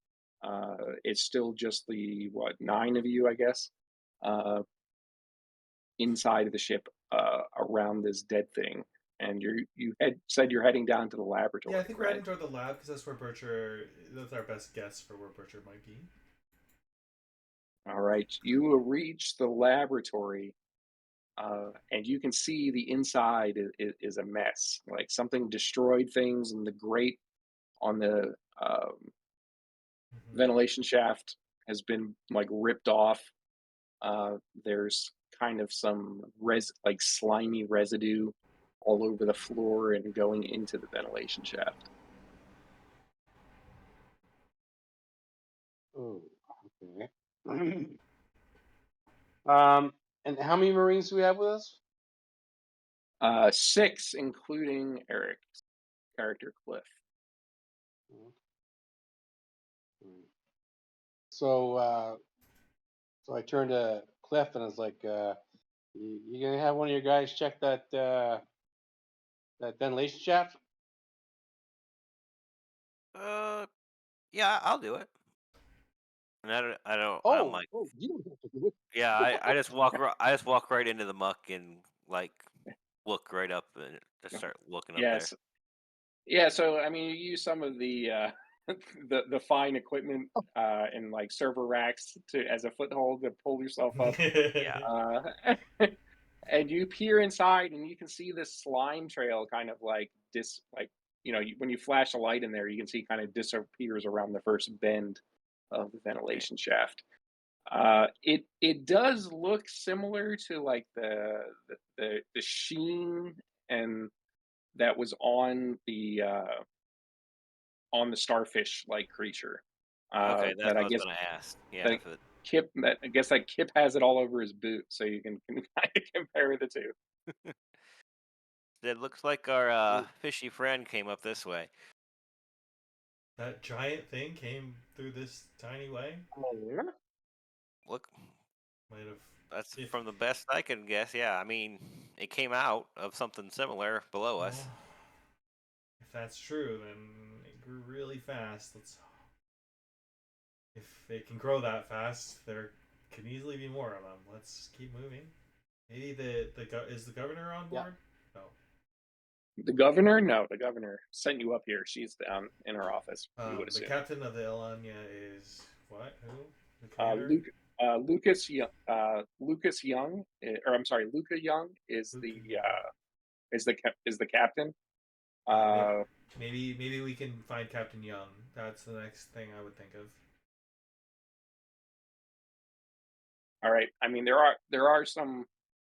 It's still just the what, nine of you, I guess, uh, inside of the ship around this dead thing, and you said you're heading down to the Yeah, I laboratory, think we're right? heading toward the lab because that's where Bircher. That's our best guess for where Bircher might be. All right, you reach the laboratory, and you can see the inside is a mess. Like something destroyed things, and the grate on the Mm-hmm. ventilation shaft has been like ripped off. There's kind of some like slimy residue all over the floor and going into the ventilation shaft. Oh, okay. um, and how many Marines do we have with us? Six, including Eric's character Cliff. So, so I turned to Cliff and I was like, "You gonna have one of your guys check that ventilation shaft?" Uh, yeah, I'll do it. And I'm Oh, like, oh, you don't have to do it. yeah, I just walk right into the muck and like look right up and just start looking up there. Yes. Yeah, so I mean, you use some of the the fine equipment and like server racks to as a foothold to pull yourself up, Yeah. uh, and you peer inside, and you can see this slime trail kind of like like when you flash a light in there, you can see kind of disappears around the first bend of the Okay. ventilation shaft. It does look similar to like the sheen and that was on the starfish like creature. Okay, that's That what I I was guess gonna ask. Yeah, that Kip has it all over his boot, so you can kind of compare the two. it looks like our fishy friend came up this way. That giant thing came through this tiny way. Look, Might have, that's if from the best I can guess. Yeah, I mean, it came out of something similar below us. well, if that's true, then it grew really fast. Let's. If it can grow that fast, there can easily be more of them. Let's keep moving. Maybe is the governor on Yeah. board? No. The governor? No, the governor sent you up here. She's down in her office. You would The assume. captain of the Elanya is what? Who? The Uh, commander? Luke, Lucas Young, or I'm sorry, Luca Young is Luke. is the captain. Maybe, Uh, maybe we can find Captain Young. That's the next thing I would think of. all right. I mean, there are some,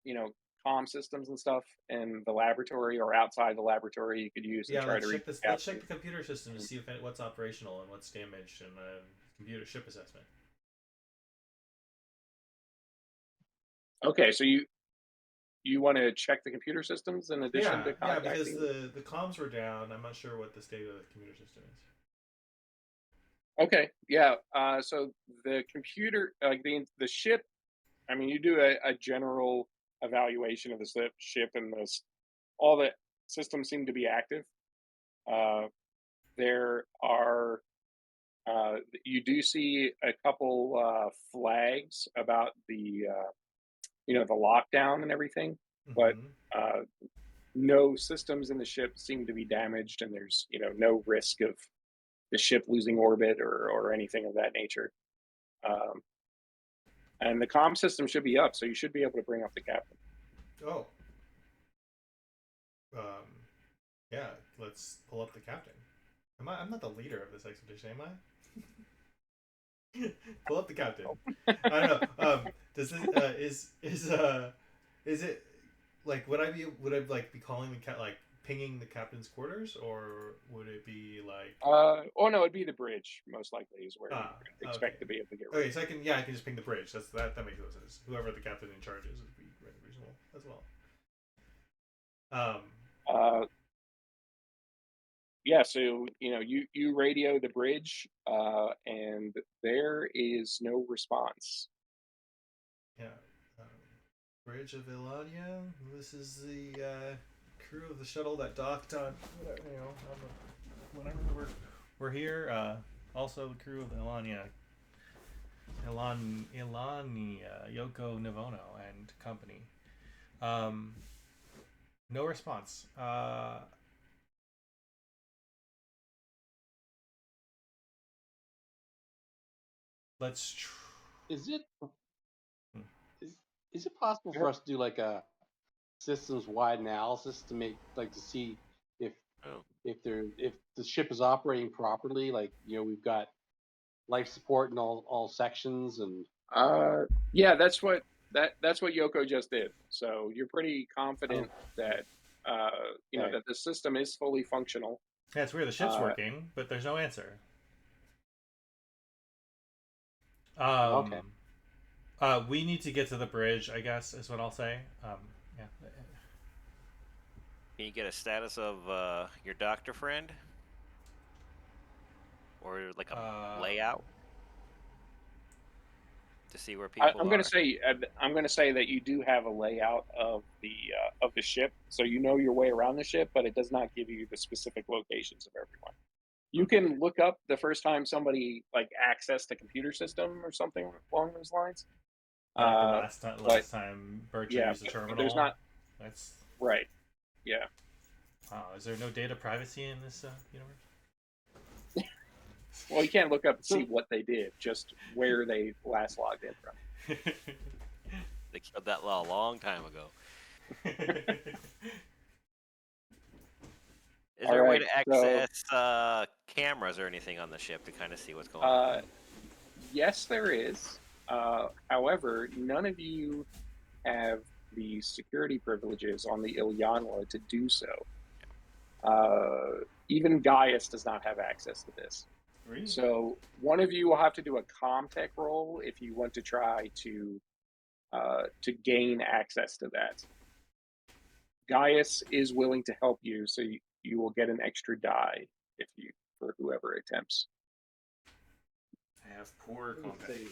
you know, comm systems and stuff in the laboratory or outside the laboratory you could use to Yeah, try to let's reach check this. the Let's check captain. the computer system to see if what's operational and what's damaged in the computer ship assessment. Okay, so you want to check the computer systems in addition Yeah, to yeah, because contacting. the comms were down. I'm not sure what the state of the computer system is. Okay, yeah. So the computer, like the ship. I mean, you do a general evaluation of the ship, and all the systems seem to be active. Uh, there are you do see a couple flags about the lockdown and everything, but Mm-hmm. uh, no systems in the ship seem to be damaged, and there's no risk of the ship losing orbit or anything of that nature. Um, and the comm system should be up, so you should be able to bring up the captain. Oh, um, yeah. Let's pull up the captain. I'm not the leader of this expedition, am I? Pull up the captain. I don't know. Does this is it like would I like be calling the cat like pinging the captain's quarters, or would it be like Oh no, it'd be the bridge most likely is where you okay. expect to be able to get Okay, reach. so I can just ping the bridge. That makes no sense. Whoever the captain in charge is would be reasonable as well. Um, Uh, yeah, so you radio the bridge, and there is no response. yeah. Um, Bridge of Ilania. This is the crew of the shuttle that docked on whenever we're here. Also, the crew of Ilania, Ilania, Yoko Nivono and company. Um, no response. Let's. Is it is is it possible for us to do like a systems wide analysis to make like to see if Oh, if the ship is operating properly? Like we've got life support in all sections and Uh, yeah, that's what Yoko just did. So you're pretty oh confident that okay that the system is fully functional. Yeah, it's weird. The ship's Uh, working, but there's no answer. okay. Um, we need to get to the bridge. I guess is what I'll say. Yeah. can you get a status of your doctor friend? or like a layout to see where I, people I'm going to are? say I'm going to say that you do have a layout of the ship, so you know your way around the ship, but it does not give you the specific locations of everyone. You Okay. can look up the first time somebody like accessed a computer system or something along those lines. Or like the Uh, last time, but Bircher yeah, used the but there's terminal. not That's right. Yeah. wow. Is there no data privacy in this universe? Well, you can't look up and see what they did, just where they last logged in from. They killed that law a long time ago. Is All there a way right. to So, access cameras or anything on the ship to kind of see what's going on? uh, yes, there is. However, none of you have the security privileges on the Ilyanla to do so. Even Gaius does not have access to this. Really? So one of you will have to do a Comtech roll if you want to try to gain access to that. Gaius is willing to help you, so you will get an extra die if you for whoever attempts. I have poor Let's combat. see.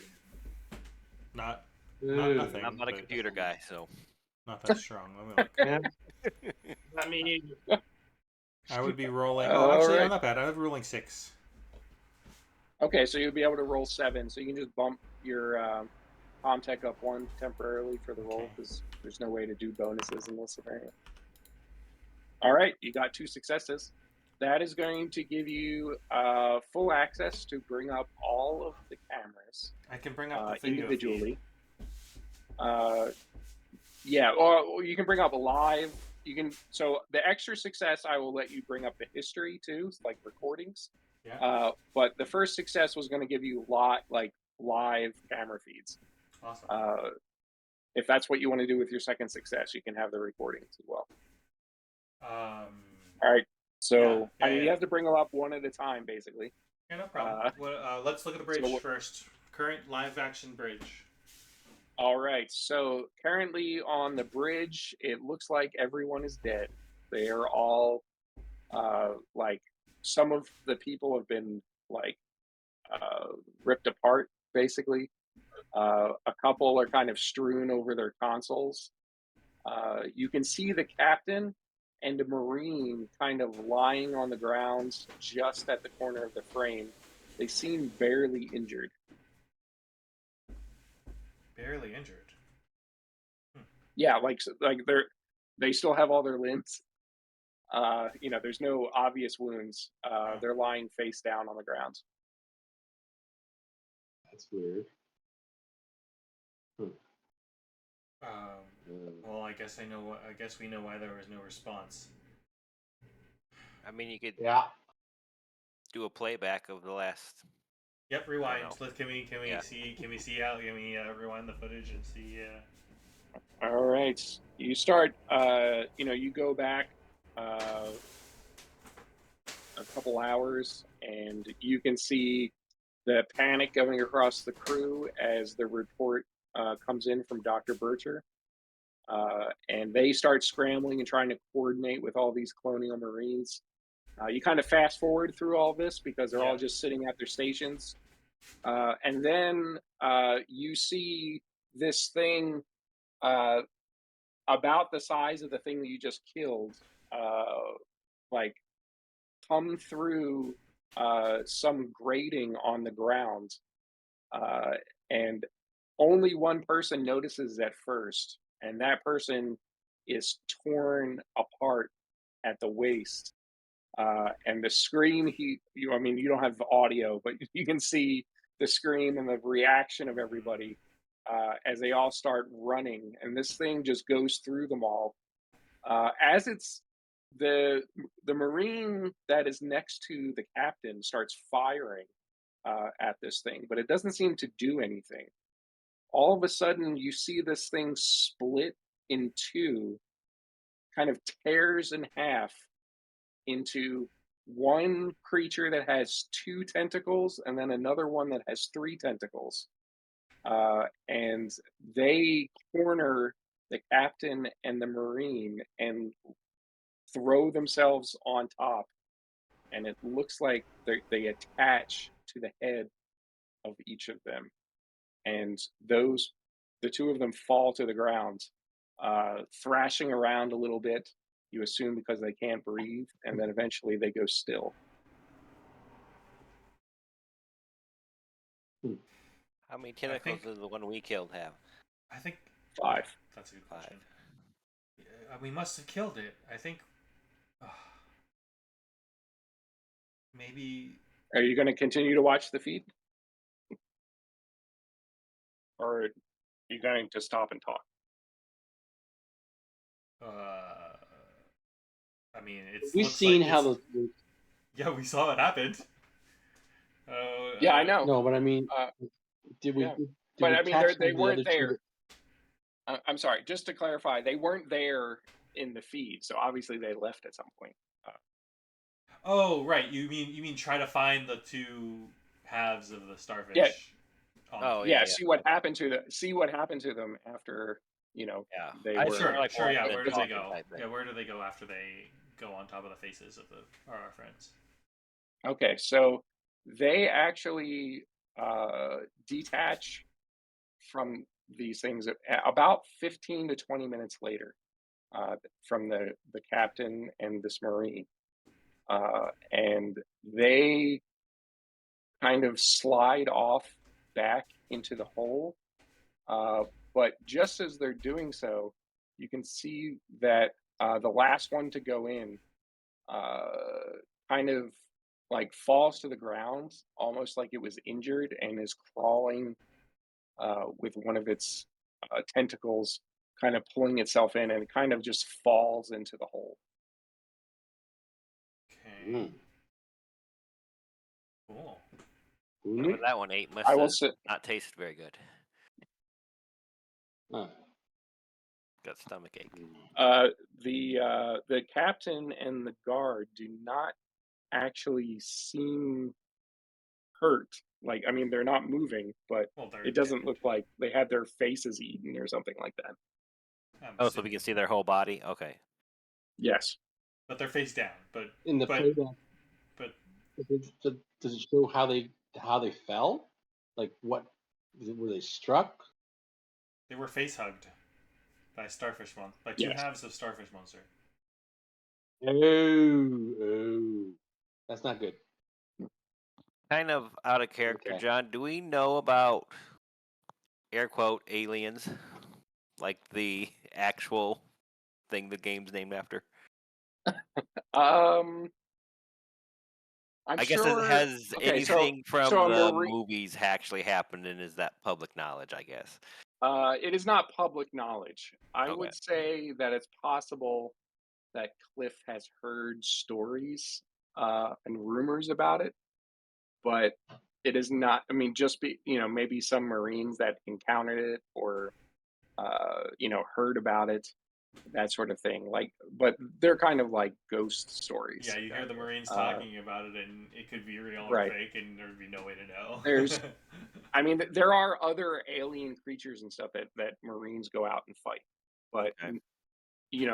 Not Ooh. nothing, I'm not a but computer guy, so not that strong. Let me look. Yeah. I mean, I would be rolling. Oh, All actually, I'm right. not bad. I was rolling 6. Okay, so you'll be able to roll 7, so you can just bump your Comtech up 1 temporarily for the roll Okay. because there's no way to do bonuses in this scenario. All right, you got 2 successes. That is going to give you full access to bring up all of the cameras I can bring up the video feed. individually. Yeah, or you can bring up live. You can. So the extra success, I will let you bring up the history too, like recordings. Yeah. But the first success was going to give you live camera feeds. Awesome. If that's what you want to do with your second success, you can have the recordings as well. All right. So Yeah, I mean, you yeah. have to bring them up one at a time, basically. Yeah, no problem. Let's look at the bridge So first. Current live action bridge. all right. So currently on the bridge, it looks like everyone is dead. They are all like some of the people have been like ripped apart, basically. A couple are kind of strewn over their consoles. You can see the captain and a marine kind of lying on the ground just at the corner of the frame. They seem barely injured. Barely injured. Yeah, like they still have all their limbs. There's no obvious wounds. Oh. They're lying face down on the ground. that's weird. Well, I guess I know. I guess we know why there was no response. I mean, you could Yeah. do a playback of the last. Yep, I rewind. don't know. Can we Yeah. see how can we rewind the footage and see? All right, you start. You go back a couple hours, and you can see the panic going across the crew as the report comes in from Dr. Bircher. And they start scrambling and trying to coordinate with all these colonial marines. You kind of fast forward through all this because they're all Yeah. just sitting at their stations. And then you see this thing about the size of the thing that you just killed, like come through some grating on the ground. Uh, and only one person notices at first, and that person is torn apart at the waist. And the scream I mean, you don't have audio, but you can see the scream and the reaction of everybody as they all start running, and this thing just goes through them all. As it's the the marine that is next to the captain starts firing at this thing, but it doesn't seem to do anything. All of a sudden, you see this thing split in two, kind of tears in half into one creature that has two tentacles and then another one that has three tentacles. And they corner the captain and the marine and throw themselves on top and it looks like they attach to the head of each of them, and the two of them fall to the ground, thrashing around a little bit. You assume because they can't breathe, and then eventually they go still. How many I tentacles think does the one we killed have? I think Five. that's a good 5. question. We must have killed it. I think maybe. Are you going to continue to watch the feed, or are you going to stop and talk? I mean, it We've looks like seen how it's. those. Yeah, we saw it happened. Yeah, I know. No, but I mean, Uh, did we yeah, did but we I mean, catch one they of the weren't other two? there. I'm sorry. Just to clarify, they weren't there in the feed, so obviously they left at some point. Oh, right. You mean try to find the two halves of the Yeah, starfish on Oh, the. yeah, yeah. yeah. See what happened to them after Yeah. they I assume were. they're like Sure. Yeah. walking and Where do they talking go? type thing. Yeah. Where do they go after they go on top of the faces of our friends? Okay, so they actually detach from these things about 15 to 20 minutes later, from the captain and this marine, and they kind of slide off back into the hole. But just as they're doing so, you can see that the last one to go in uh, kind of like falls to the ground, almost like it was injured, and is crawling with one of its tentacles, kind of pulling itself in, and it kind of just falls into the hole. Okay. Cool. Whatever that one ate I must will have say, not tasted very good. Huh. Got stomach ache. the captain and the guard do not actually seem hurt. Like, I mean, they're not moving, but Well, they're it doesn't dead. look like they had their faces eaten or something like that. I'm Oh, so we assuming, can see their whole body? Okay. Yes. but they're face down. But In the but photo, but does it show how they fell? Like what? Were they struck? they were face hugged by starfish mon by two Yes. halves of starfish monster. Oh, that's not good. Kind of out of character, Okay. John. Do we know about air quote aliens? Like the actual thing the game's named after? Um, I'm I guess sure. has Okay, anything so from a the marine. movies actually happened, and is that public knowledge? I guess. It is not public knowledge. I Okay. would say that it's possible that Cliff has heard stories and rumors about it, but it is not. I mean, just maybe some Marines that encountered it or heard about it, that sort of thing. Like, but they're kind of like ghost Yeah, stories. you hear the Marines Uh, talking about it, and it could be real or right. fake, and there'd be no way to know. There's I mean, there are other alien creatures and stuff that Marines go out and fight, but Okay.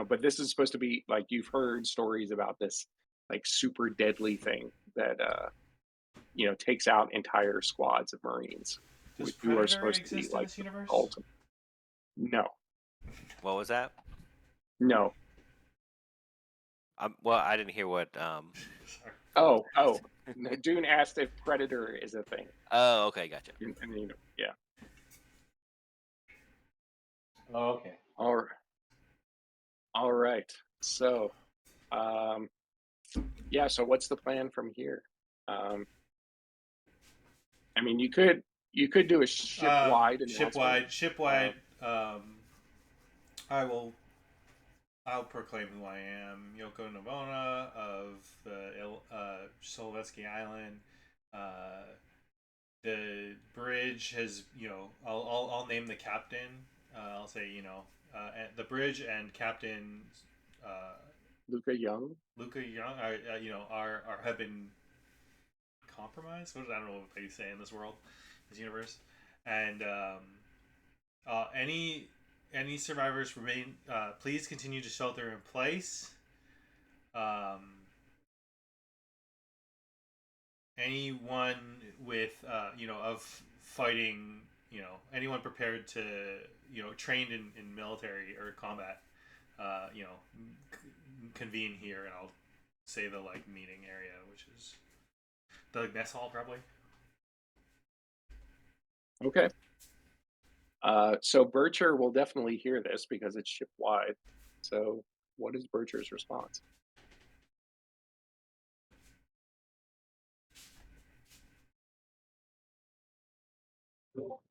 but this is supposed to be like you've heard stories about this like super deadly thing that takes out entire squads of Marines Does who are Predator supposed to be exist in like this the universe? ultimate. No, What was that? no. Well, I didn't hear what Sorry. Oh. Dune asked if Predator is a thing, Oh, okay, gotcha. and yeah. Oh, okay. All right. So, um, yeah. So, what's the plan from here? Um, I mean, you could do a ship wide announcement. Shipwide. I will. I'll proclaim who I am, Yoko Nobona of the Solovetsky Island. Uh, the bridge has, I'll name the captain. I'll say, the bridge and Captain uh, Luca Young. Luca Young are have been compromised. I don't know what they say in this world, this universe, and any survivors remain. Please continue to shelter in place. Um, anyone with of fighting, anyone prepared to, trained in military or combat, convene here, and I'll say the meeting area, which is the mess hall probably. Okay. So Bircher will definitely hear this because it's ship wide. So what is Bircher's response?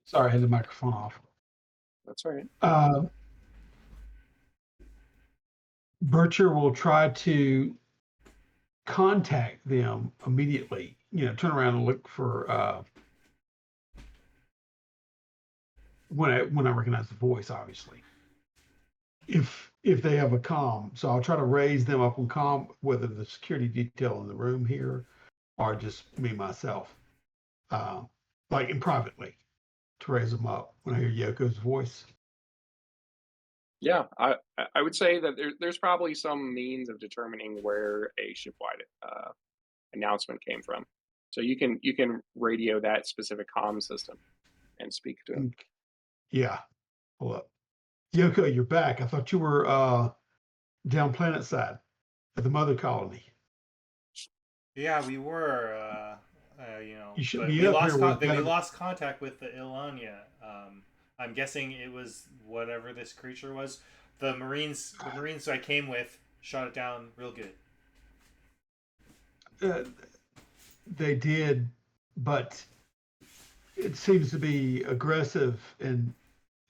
Sorry, I had the microphone off. That's all right. Bircher will try to contact them immediately. Turn around and look for when I recognize the voice, obviously. If they have a comm, so I'll try to raise them up on comm, whether the security detail in the room here or just me myself, and privately to raise them up when I hear Yoko's voice. Yeah, I would say that there's probably some means of determining where a shipwide announcement came from. So you can radio that specific comm system and speak to him. Yeah, hold up. Yoko, you're back. I thought you were down planet side at the mother colony. Yeah, we were, You should but be up here with we better. lost contact with the Ilanya. I'm guessing it was whatever this creature was. The Marines I came with shot it down real good. They did, but it seems to be aggressive and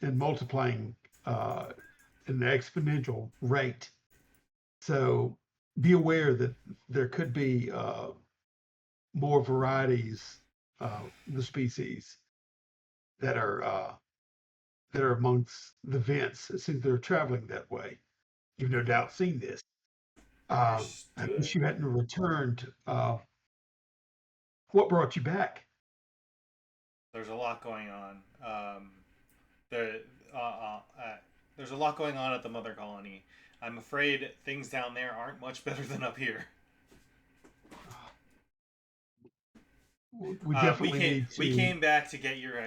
multiplying at an exponential rate. So be aware that there could be more varieties of the species that are amongst the vents since they're traveling that way. You've no doubt seen this. I Understood. wish you hadn't returned. What brought you back? There's a lot going on. The uh, uh, uh, there's a lot going on at the mother colony. I'm afraid things down there aren't much better than up here. We definitely need We to. came back to get your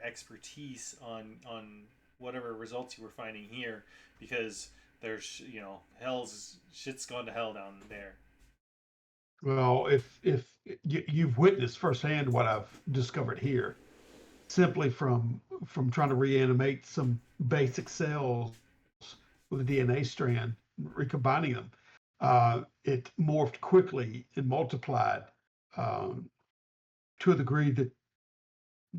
expertise on whatever results you were finding here, because there's hell's shit's gone to hell down there. Well, if you've witnessed firsthand what I've discovered here, simply from trying to reanimate some basic cells with a DNA strand, recombining them, it morphed quickly and multiplied um, to a degree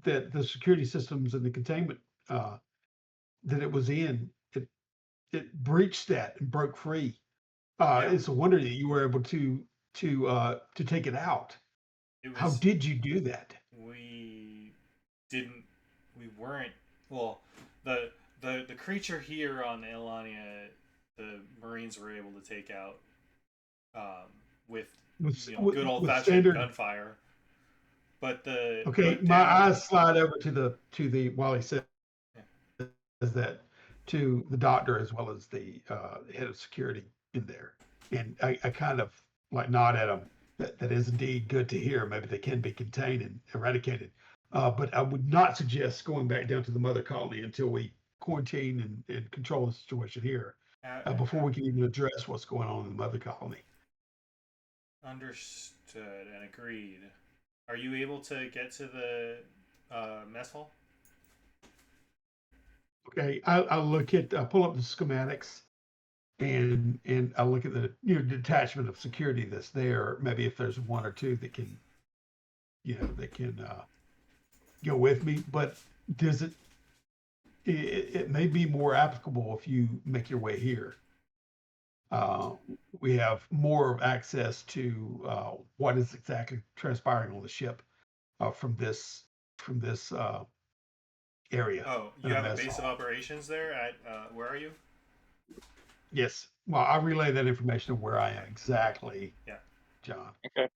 that the security systems and the containment that it was in, it breached that and broke free. Yeah, It's a wonder that you were able to take it out. it How was. did you do that? We didn't. We weren't. Well, the the creature here on Elania, the Marines were able to take out with With good old with fashioned standard. gunfire. Okay, But my down. eyes slide over to the while he says Yeah. that to the doctor as well as the head of security in there, and I kind of like nod at him. That is indeed good to hear. Maybe they can be contained and eradicated, but I would not suggest going back down to the mother colony until we quarantine and control the situation here before we can even address what's going on in the mother colony. Understood and agreed. Are you able to get to the mess hall? Okay, I'll look at pull up the schematics and I look at the detachment of security that's there. Maybe if there's one or two that can go with me. But does it may be more applicable if you make your way here. Uh, we have more access to what is exactly transpiring on the ship from this area Oh, in you a have a mess base of hall. operations there at where are you? Yes. Well, I relay that information of where I am exactly, Yeah. John. Okay.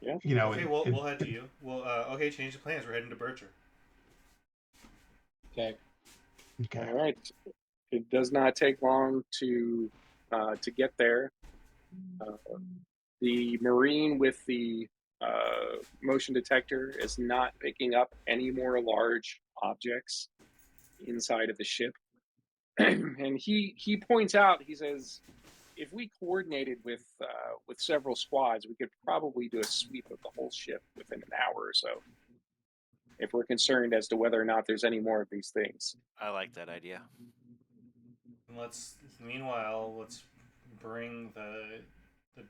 Yeah. Okay, we'll head to you. Well, okay, change the plans. We're heading to Bircher. Okay. Okay. All right. It does not take long to get there. Uh, The Marine with the motion detector is not picking up any more large objects inside of the ship. And he points out, he says, if we coordinated with several squads, we could probably do a sweep of the whole ship within an hour or so. If we're concerned as to whether or not there's any more of these things. I like that idea. Meanwhile, let's bring the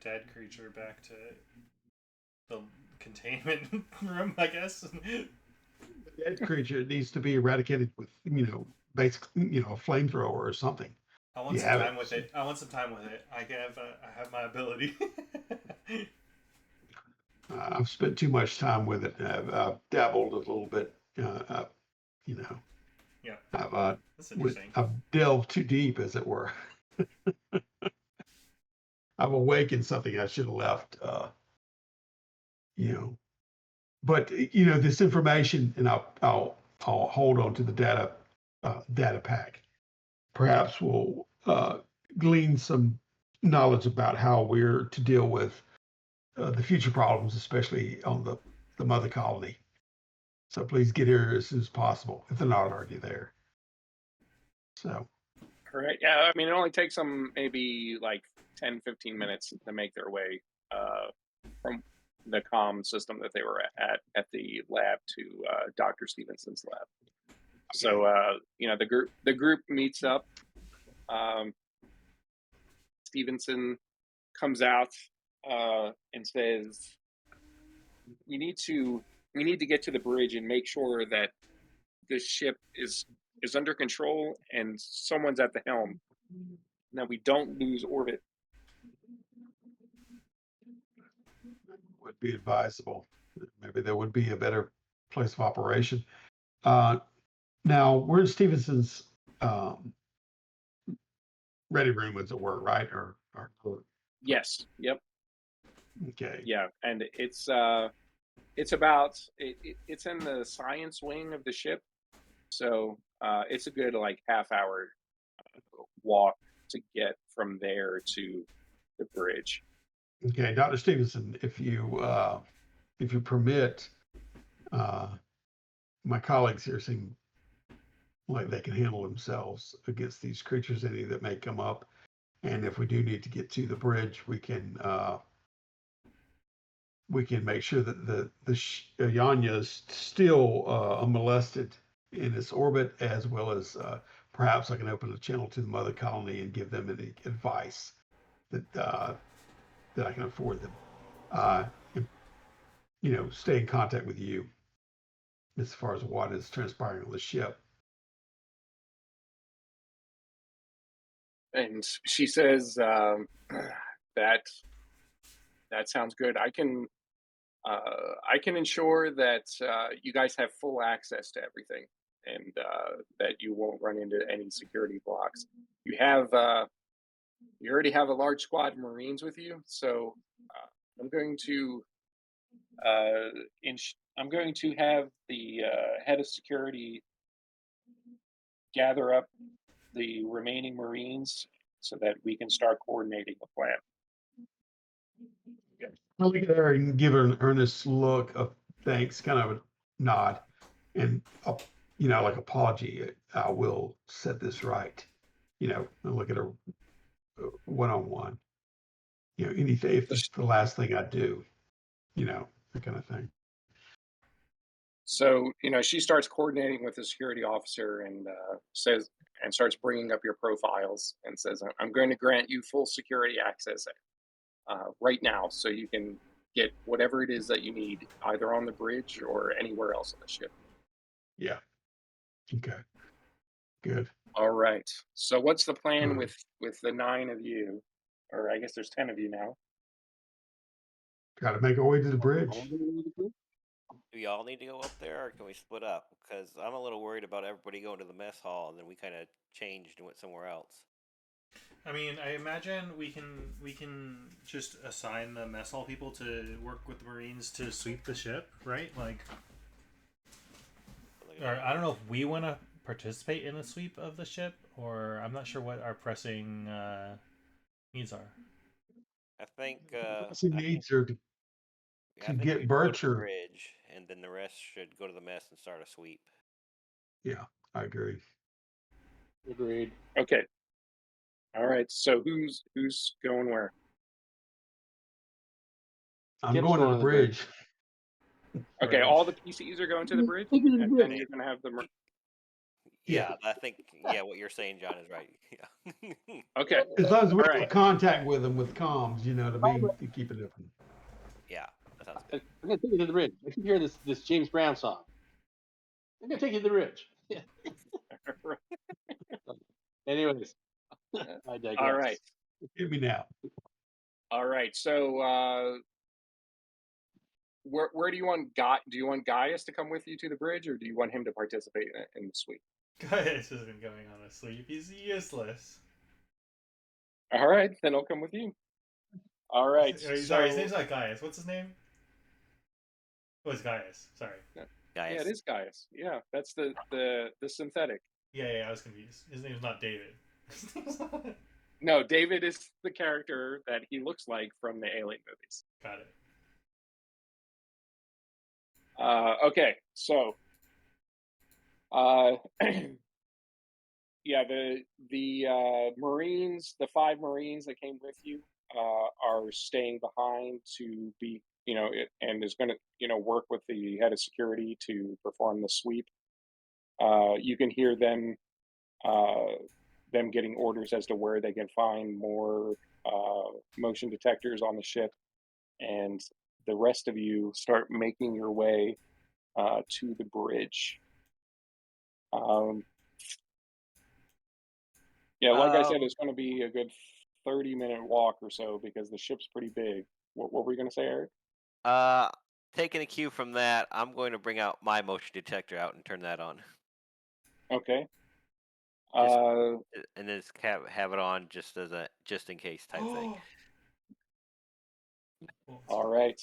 dead creature back to the containment room, I guess. That creature needs to be eradicated with, basically, a flamethrower or something. I want some time with it. I want some time with it. I have my ability. I've spent too much time with it. I've dabbled a little bit. Yeah, That's interesting. I've delved too deep, as it were. I've awakened something I should have left. But this information, and I'll hold on to the data pack. Perhaps we'll glean some knowledge about how we're to deal with the future problems, especially on the mother colony. So please get here as soon as possible, if they're not already there. So. All right. Yeah, I mean, it only takes them maybe like 10, 15 minutes to make their way from the comm system that they were at the lab to Dr. Stevenson's lab. Okay. So, the group meets up. Stevenson comes out and says, we need to get to the bridge and make sure that this ship is under control and someone's at the helm, and that we don't lose orbit. Would be advisable. Maybe there would be a better place of operation. Now, where's Stevenson's ready room, as it were, right? Or Yes. Yep. Okay. Yeah, and it's about it's in the science wing of the ship, so it's a good like half hour walk to get from there to the bridge. Okay, Dr. Stevenson, if you permit, my colleagues here seem like they can handle themselves against these creatures, any that may come up. And if we do need to get to the bridge, we can make sure that the Yanya is still unmolested in its orbit, as well as perhaps I can open a channel to the mother colony and give them any advice that I can afford them. And, stay in contact with you as far as what is transpiring on the ship. And she says, that sounds good. I can ensure that you guys have full access to everything, and that you won't run into any security blocks. You already have a large squad of Marines with you, so I'm going to have the head of security gather up the remaining Marines so that we can start coordinating the plan. I'll look at her and give her an earnest look of thanks, kind of a nod, and like apology. I will set this right. I'll look at her one-on-one. Anything, if it's the last thing I do, that kind of thing. So, she starts coordinating with the security officer and starts bringing up your profiles and says, I'm going to grant you full security access right now, so you can get whatever it is that you need, either on the bridge or anywhere else on the ship. Yeah. Okay. Good. All right. So what's the plan with the 9 of you? Or I guess there's 10 of you now. Got to make our way to the bridge. Do we all need to go up there, or can we split up? Because I'm a little worried about everybody going to the mess hall, and then we kind of changed and went somewhere else. I mean, I imagine we can just assign the mess hall people to work with the Marines to sweep the ship, right? Like, or I don't know if we want to participate in the sweep of the ship, or I'm not sure what our pressing needs are. I think He needs her to I think we get should go to the Bircher. bridge, and then the rest should go to the mess and start a sweep. Yeah, I agree. Agreed. Okay. All right. So who's going where? I'm Kip's going to going the to the bridge. bridge. Okay, Bridge. all the PCs are going to the bridge, Take you to the and bridge. then you're gonna have the. Yeah. Yeah, I think what you're saying, John, is right. Yeah. Okay. As long as we All have right. contact with them with comms, you know what I mean, to keep it open. Yeah, that sounds good. I'm gonna take you to the bridge. I keep hearing this James Brown song. I'm gonna take you to the bridge. Anyways, I All right. digress. Hit me now. All right. So where do you want Do you want Gaius to come with you to the bridge, or do you want him to participate in the sweep? Gaius has been going on a sleep. He's useless. All right, then I'll come with you. All right. Sorry, his So name's not Gaius. What's his name? Oh, it's Gaius. Sorry. yeah, Guys, it is Gaius. Yeah, that's the synthetic. Yeah, I was confused. His name's not David. No, David is the character that he looks like from the Alien movies. Got it. Okay, so uh, yeah, the Marines, the 5 Marines that came with you, are staying behind to be, and is going to, work with the head of security to perform the sweep. You can hear them getting orders as to where they can find more motion detectors on the ship, and the rest of you start making your way to the bridge. Yeah, like I said, um, it's going to be a good 30-minute walk or so because the ship's pretty big. What were you going to say, Eric? uh, taking a cue from that, I'm going to bring out my motion detector out and turn that on. Okay. Just Uh, and then just have it on just as a just in case type thing. all right.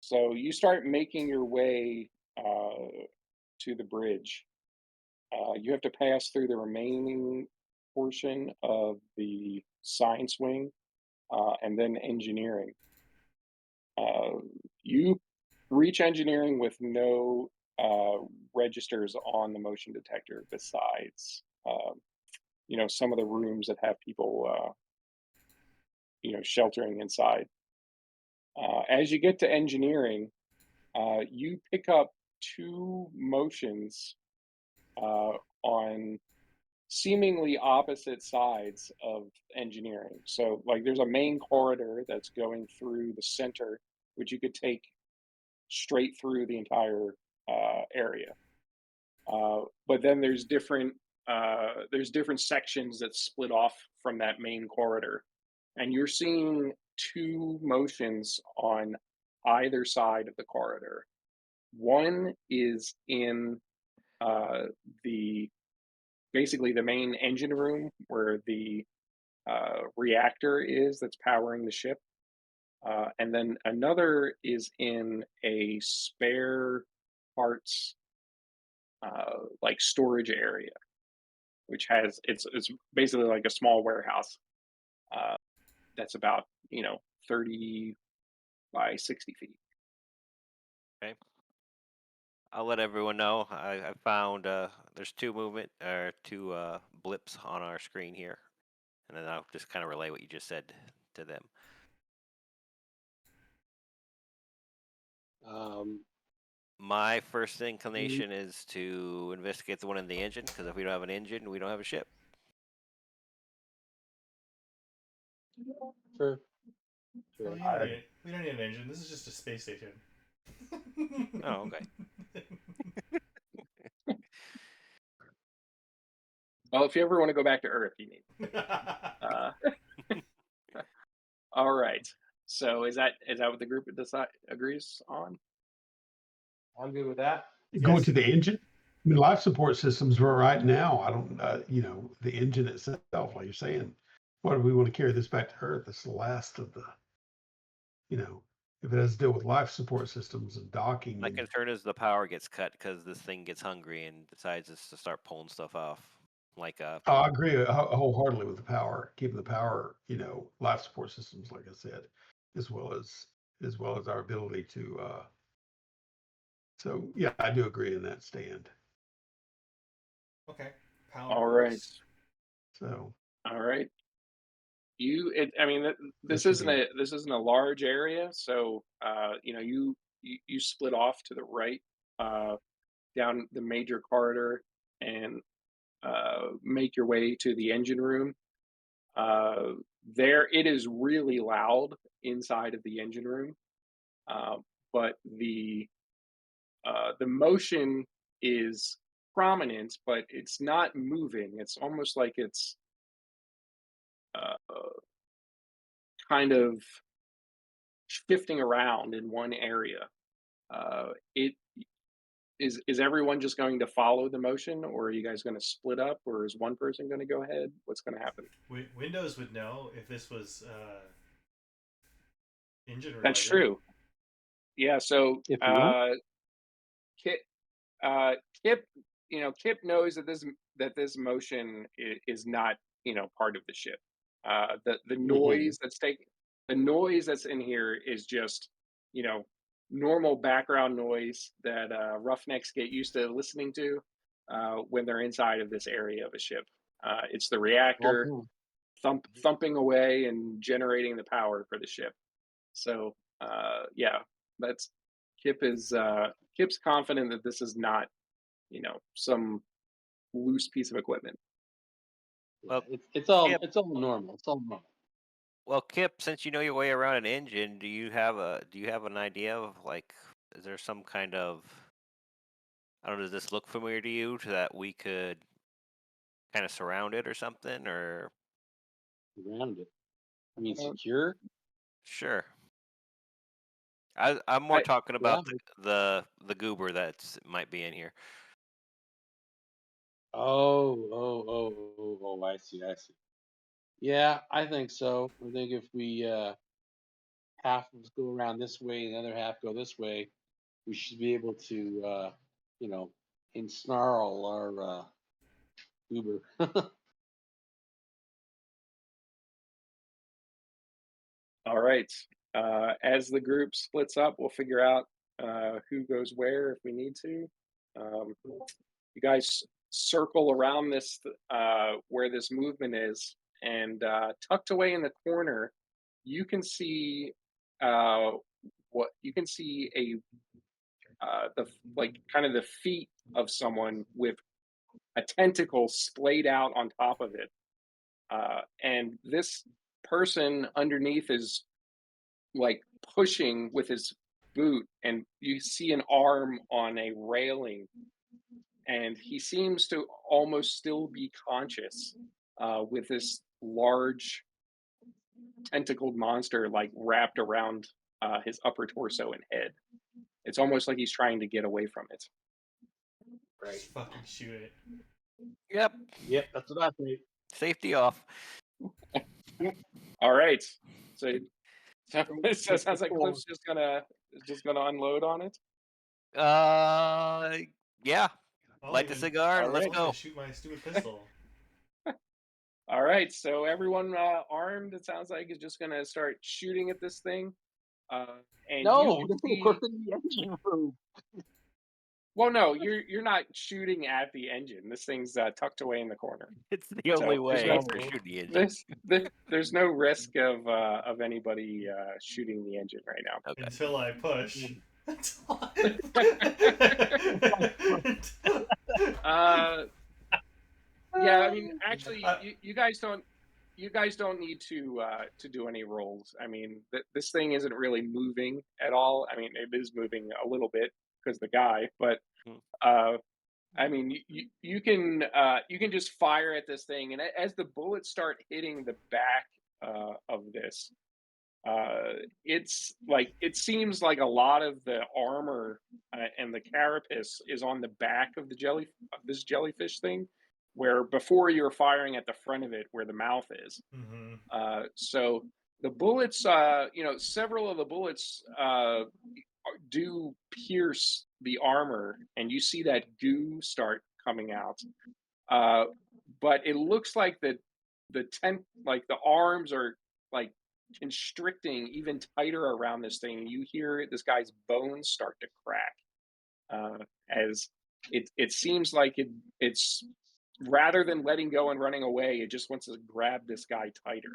So you start making your way to the bridge. You have to pass through the remaining portion of the science wing and then engineering. Uh, you reach engineering with no registers on the motion detector besides, some of the rooms that have people, sheltering inside. As you get to engineering, you pick up 2 motions on seemingly opposite sides of engineering. So, like, there's a main corridor that's going through the center, which you could take straight through the entire area. But then there's different sections that split off from that main corridor, and you're seeing 2 motions on either side of the corridor. One is in uh, the basically the main engine room where the reactor is that's powering the ship. And then another is in a spare parts like storage area, which has it's basically like a small warehouse that's about 30 by 60 feet. Okay. I'll let everyone know. I found there's 2 blips on our screen here, and then I'll just kind of relay what you just said to them. My first inclination is to investigate the one in the engine, because if we don't have an engine, we don't have a ship. Sure. Well, Sure. we don't need an engine. This is just a space station. Oh, okay. Well, if you ever want to go back to Earth, you need. All right. So is that what the group agrees on? I'm good with that. Going Yes. to the engine. I mean, life support systems were right now. I don't, the engine itself, like you're saying, why do we want to carry this back to Earth? It's the last of the, if it has to deal with life support systems and docking. My concern is the power gets cut because this thing gets hungry and decides to start pulling stuff off. like a I agree wholeheartedly with the power, keeping the power, life support systems, like I said, as well as our ability to. So yeah, I do agree in that stand. Okay, power All right. works. So All right. I mean, that should be this isn't a large area, so you split off to the right, uh, down the major corridor, and make your way to the engine room. Uh, there, it is really loud inside of the engine room, uh, but the motion is prominent, but it's not moving. It's almost like it's kind of shifting around in one area. It is everyone just going to follow the motion, or are you guys going to split up, or is one person going to go ahead? What's going to happen? Windows would know if this was engine That's related. true. Yeah. So If you want. Kit, uh, Kip, Kip knows that this motion is not part of the ship. The Mhm. noise that's in here is just you know normal background noise that roughnecks get used to listening to when they're inside of this area of a ship. It's the All reactor good. thumping away and generating the power for the ship. So yeah, that's Kip's confident that this is not some loose piece of equipment. Yeah, well, it's all Kip. it's all normal. It's all normal. Well, Kip, since you know your way around an engine, do you have an idea of like, is there some kind of, I don't know, does this look familiar to you to that we could kind of surround it or something, or Around it. I mean, Uh, secure. sure. I'm more I talking Yeah. about the goober that might be in here. Oh. I see. I see. Yeah, I think so. I think if we half of us go around this way and the other half go this way, we should be able to, you know, ensnarl our Uber. All right. As the group splits up, we'll figure out who goes where if we need to. You guys circle around this where this movement is, and tucked away in the corner, you can see uh, what you can see like kind of the feet of someone with a tentacle splayed out on top of it, and this person underneath is like pushing with his boot, and you see an arm on a railing, and he seems to almost still be conscious, with this large tentacled monster like wrapped around his upper torso and head. It's almost like he's trying to get away from it. Just fucking shoot it. Yep, Yep, that's what I think. safety off. All right, so so, so it Take the sounds like four. Cliff's just gonna unload on it. Uh, yeah. I'll Light the even cigar All and let's right. I'll even go. shoot my stupid pistol. All right, so everyone armed, it sounds like, is just gonna start shooting at this thing, uh, and you No, can we're see. in the engine room. Well, no, you're not shooting at the engine. This thing's tucked away in the corner, It's the only so way to shoot the engine. there's no risk of anybody shooting the engine right Okay. Until I push. now. Yeah, I mean, actually, I, you guys don't need to do any rolls. I mean, this thing isn't really moving at all. I mean, it is moving a little bit because the guy, but Hmm. uh, I mean, you can just fire at this thing, and as the bullets start hitting the back of this, uh, it's like it seems like a lot of the armor and the carapace is on the back of this jellyfish thing, where before you were firing at the front of it where the mouth is. mhm. So the bullets, several of the bullets do pierce the armor, and you see that goo start coming out. Uh, but it looks like the arms are like constricting even tighter around this thing. You hear this guy's bones start to crack as it seems like it's rather than letting go and running away, it just wants to grab this guy tighter.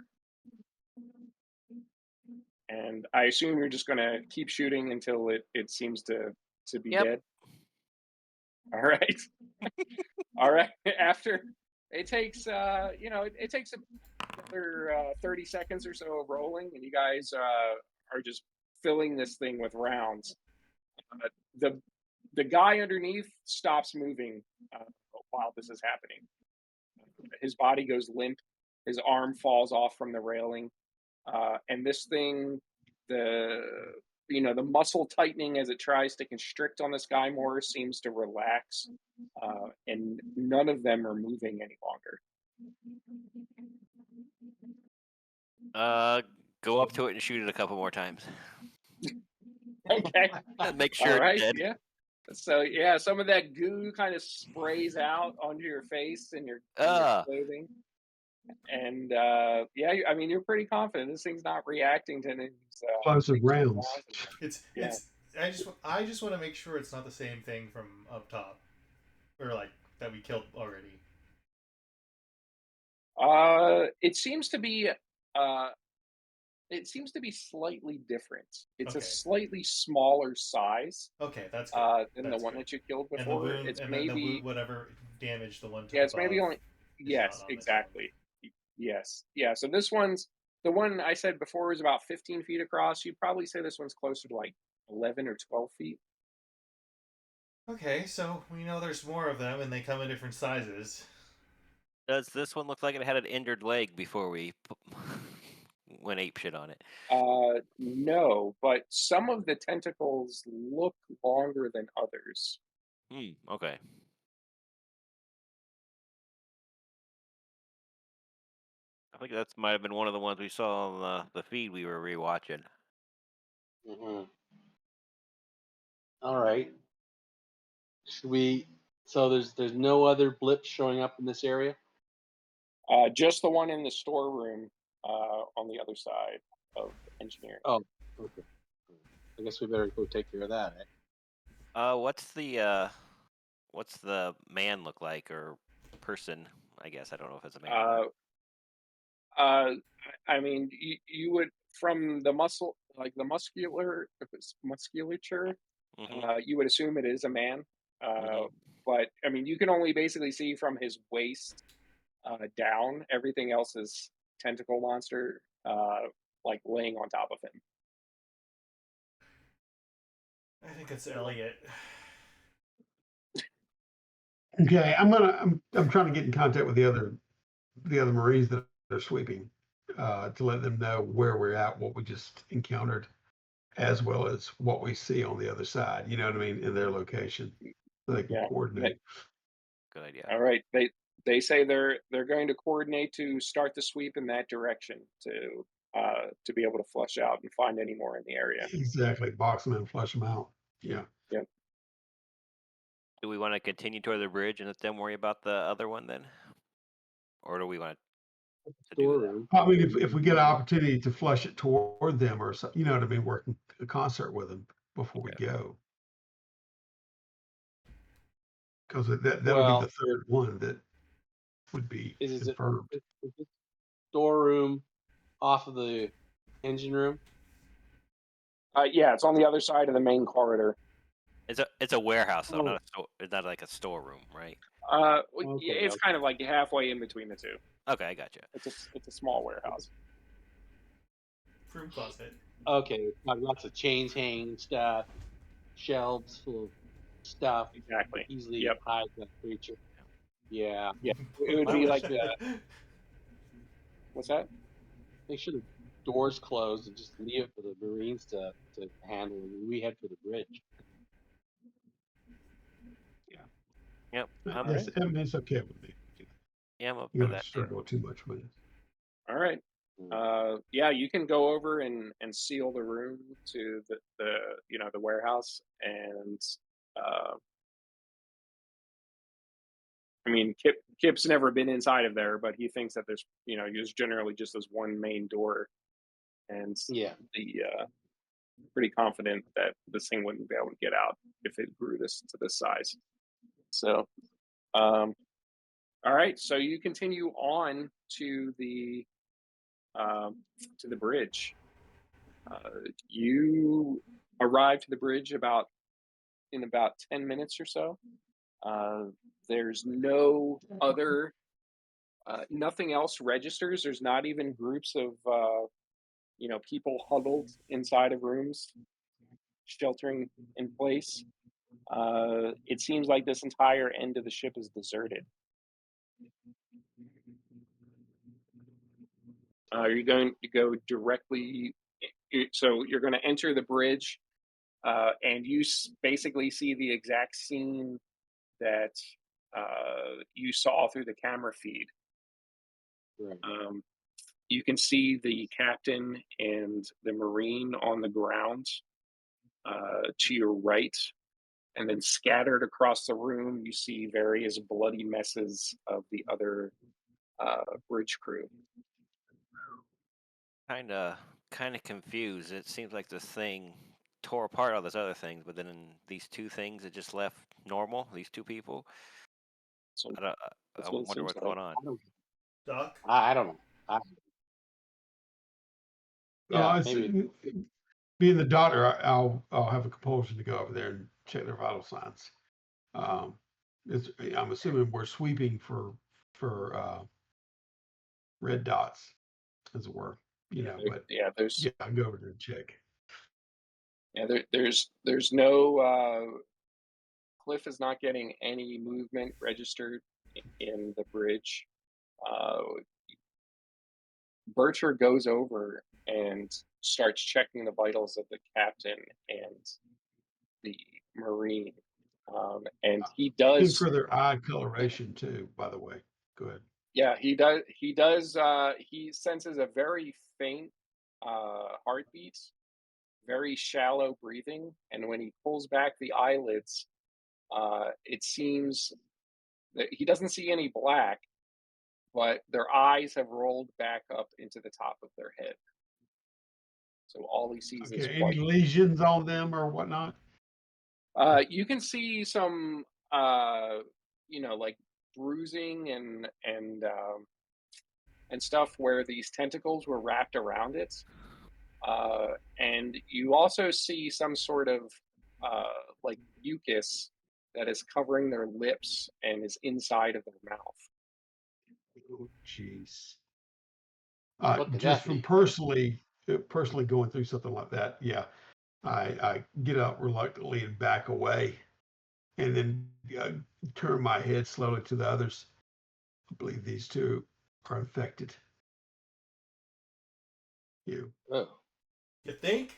And I assume you're just going to keep shooting until it seems to be Yep. dead. All right. All right. After it takes it takes another 30 seconds or so of rolling, and you guys are just filling this thing with rounds. Uh, the the guy underneath stops moving while this is happening. His body goes limp. His arm falls off from the railing, and this thing, the the muscle tightening as it tries to constrict on this guy more seems to relax, and none of them are moving any longer. Uh, go up to it and shoot it a couple more times. Okay, Make all sure it's right, dead. yeah. So yeah, some of that goo kind of sprays out onto your face and your Ah, clothing, and yeah, I mean you're pretty confident this thing's not reacting to any of these Explosive creatures rounds. around it. Yeah. It's I just want to make sure it's not the same thing from up top, or like that we killed already. It seems to be uh, it seems to be slightly different. It's a Okay, slightly smaller size okay, that's good. than the That's one good. that you killed And the before. wound, It's and then the wound, maybe whatever damage the one yeah, took it's maybe above only is not yes, on this one. exactly. Yes, yeah. So this one's the one I said before was about 15 feet across. You'd probably say this one's closer to like 11 or 12 feet. Okay, so we know there's more of them, and they come in different sizes. does this one look like it had an injured leg before we went ape shit on it? No, but some of the tentacles look longer than others. Okay. I think that's might have been one of the ones we saw on the feed we were rewatching. Hmm. All right. Should we? So there's no other blips showing up in this area. Just the one in the storeroom on the other side of engineering. Oh, okay. I guess we better go take care of that. Eh? What's the man look like or person? I guess I don't know if it's a man or not. Uh, uh, I mean, you would from the muscle, like the muscular, if it's musculature, Mm-hmm. you would assume it is a man. Uh, Mm-hmm. but I mean, you can only basically see from his waist down. Everything else is tentacle monster, like laying on top of him. I think it's Elliot. Okay, I'm trying to get in contact with the other Marines that are sweeping to let them know where we're at, what we just encountered, as well as what we see on the other side. You know what I mean, in their location, so they can Yeah. coordinate. Good idea. All right. They say they're going to coordinate to start the sweep in that direction to be able to flush out and find any more in the area. Exactly, box them and flush them out. Yeah. Yep. Do we want to continue toward the bridge and let them worry about the other one then, or do we want to do that? Storeroom. I mean, if we get an opportunity to flush it toward them or something, you know what I mean, working a concert with them before we Okay. go, because that'll be the Well, third one that would be is it confirmed. is the storeroom off of the engine room? Yeah, it's on the other side of the main corridor. It's a warehouse though, Oh, not a store. It's not like a storeroom, right? Yeah, okay, it's kind of like halfway in between the two. Okay, I gotcha. It's a small warehouse. Broom closet. okay. Got lots of chains hanging stuff, shelves full of stuff. Exactly. Easily Yep. hide that creature. Yeah. Yeah. It would I be would like say what's that? make sure the doors closed and just leave it for the Marines to handle. And we head for the bridge. Yep, I'm All right. I mean, it's okay with me. yeah, I'm up You for don't that. struggle too much with it. All right. Mm. Yeah, you can go over and seal the room to the warehouse and uh, I mean, Kip's never been inside of there, but he thinks that there's generally just this one main door, and Yeah. the pretty confident that this thing wouldn't be able to get out if it grew this to this size. So, um, all right, so you continue on um, to the bridge. You arrive to the bridge in about 10 minutes or so. Uh, there's nothing else registers. There's not even groups of people huddled inside of rooms, sheltering in place. It seems like this entire end of the ship is deserted. You're going to go directly. So you're going to enter the bridge, and you basically see the exact scene that you saw through the camera feed. Right. You can see the captain and the marine on the ground to your right, and then scattered across the room, you see various bloody messes of the other bridge crew. Kind of confused. It seems like this thing tore apart all those other things, but then in these two things, it just left normal. These two people. So I don't. I that's what it wonder seems what's like. going on. I don't, Doc. I don't know. Yeah, It's, maybe. being the daughter, I'll have a compulsion to go over there and check their vital signs. Um, I'm assuming we're sweeping for red dots, as it were. But There's yeah, I'll go over there and check. there's no Cliff is not getting any movement registered in the bridge. Uh, Bircher goes over and starts checking the vitals of the captain and the marine, and he Looking does. for their eye coloration too, by the way. Go ahead. Yeah, he does. He does. He senses a very faint heartbeat, very shallow breathing, and when he pulls back the eyelids, it seems that he doesn't see any black, but their eyes have rolled back up into the top of their head. So all he sees is Okay, any white. lesions on them or whatnot? You can see some, like bruising and stuff where these tentacles were wrapped around it. And you also see some sort of like mucus that is covering their lips and is inside of their mouth. Oh, jeez. What could Just that from be? personally going through something like that, yeah, I get up reluctantly and back away, and then turn my head slowly to the others. I believe these two are infected. You, Oh, You think?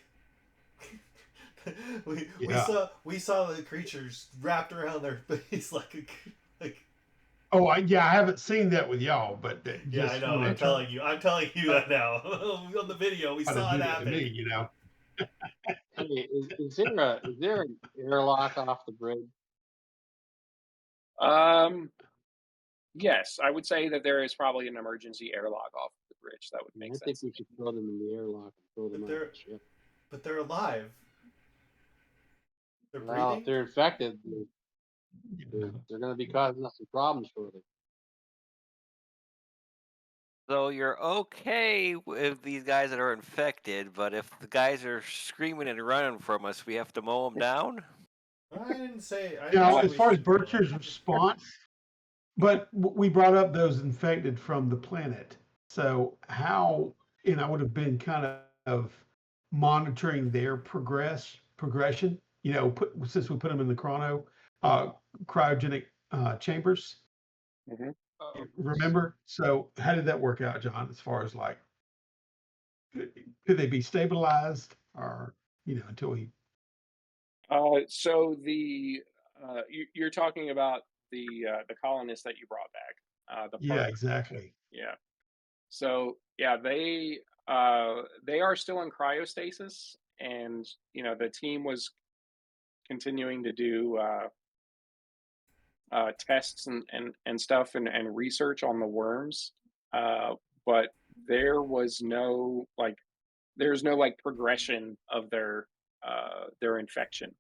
we yeah. saw the creatures wrapped around their face like. Yeah, I haven't seen that with y'all, but Yeah, I just know. when they I'm telling you that now. On the video, we try to saw it do that to happen. me. hey, is there an airlock off the bridge? Um, yes, I would say that there is probably an emergency airlock off the bridge. That would make I think sense. we should throw them in the airlock and throw them But off they're the ship. but they're alive. They're Well, if breathing. they're infected, Yeah. they're going to be causing us some problems shortly. So you're okay with these guys that are infected, but if the guys are screaming and running from us, we have to mow them down. I didn't say. I didn't Now, say Uh, as we far as should throw them. Bircher's response, but we brought up those infected from the planet. So how, I would have been kind of monitoring their progression, since we put them in the cryogenic chambers. mhm. Remember? So how did that work out, John, as far as like, could they be stabilized or, until we, So you're talking about the colonists that you brought back, the yeah, partner. exactly. Yeah. So yeah, they are still in cryostasis, and the team was continuing to do tests and stuff and research on the worms, but there was no like there's no like progression of their infection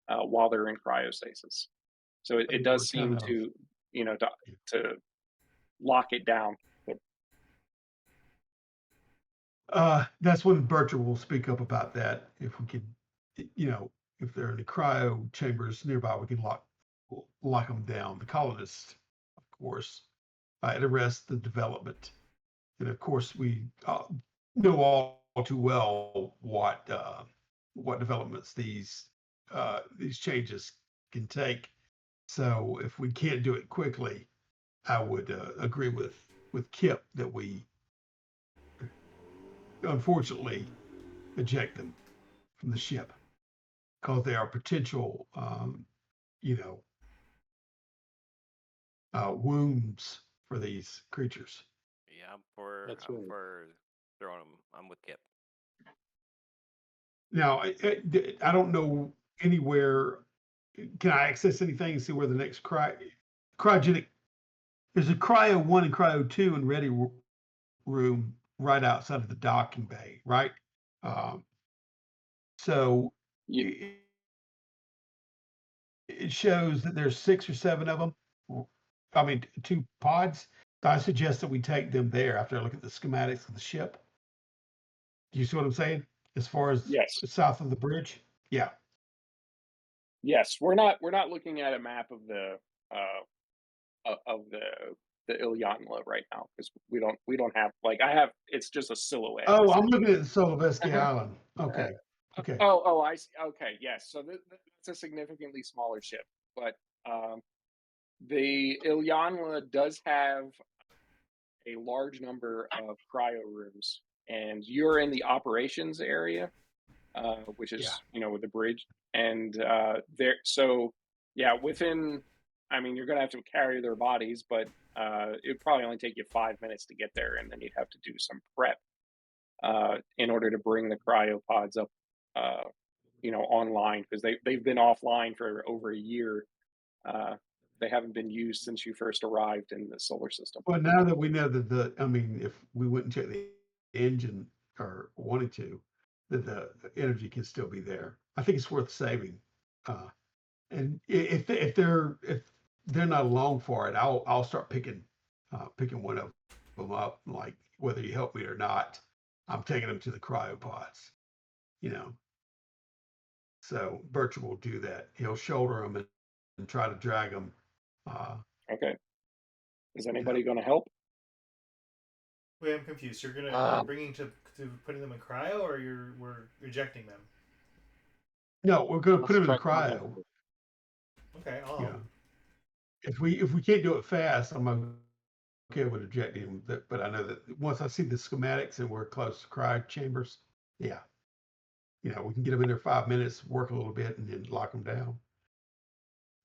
while they're in cryostasis. So it They were does kind seem of to to lock it down. But that's when Bertram will speak up about that. If we could, if they're in the cryo chambers nearby, we can lock them down. The colonists, of course, it arrests the development, and of course we know all too well what developments these changes can take. So if we can't do it quickly, I would agree with Kip that we unfortunately eject them from the ship because they are potential, you know, wounds for these creatures. Yeah, I'm for That's I'm right. for throwing them. I'm with Kip. Now, I don't know anywhere. Can I access anything and see where the next cryogenic? There's a cryo 1 and cryo 2 and ready room right outside of the docking bay, right? Um, so you, it shows that there's 6 or 7 of them. I mean, 2 pods. I suggest that we take them there after I look at the schematics of the ship. Do you see what I'm saying? As far as yes, south of the bridge? Yeah. yes, we're not looking at a map of the Ilyanla right now because we don't have like I have it's just a silhouette Oh, I'm essentially. looking at Solovetsky Uh-huh. Island. Uh, Okay. Okay. I see. Okay, yes. So that's a significantly smaller ship, but um, the Ilyanla does have a large number of cryo rooms, and you're in the operations area, which Yeah. is with the bridge, and there. So yeah, within. I mean, you're gonna have to carry their bodies, but it'd probably only take you 5 minutes to get there, and then you'd have to do some prep in order to bring the cryopods up, uh, online because they've been offline for over a year. Uh, they haven't been used since you first arrived in the solar system. Well, now that we know that I mean, if we wouldn't check the engine or wanted to, that the energy can still be there. I think it's worth saving. Uh, and if they're not along for it, I'll start picking one of them up. Like whether you help me or not, I'm taking them to the cryopods. You know, so Bertram will do that. He'll shoulder them and try to drag them. Uh, Okay. Is you know, anybody going to help? Wait, I'm confused. You're Um, bringing to putting them in cryo, or we're rejecting them? no, we're going to put let's them in try cryo. contact. Okay, I'll You help. know, if we can't do it fast, I'm okay with ejecting them. But I know that once I see the schematics and we're close to cryo chambers, yeah, we can get them in there 5 minutes, work a little bit, and then lock them down.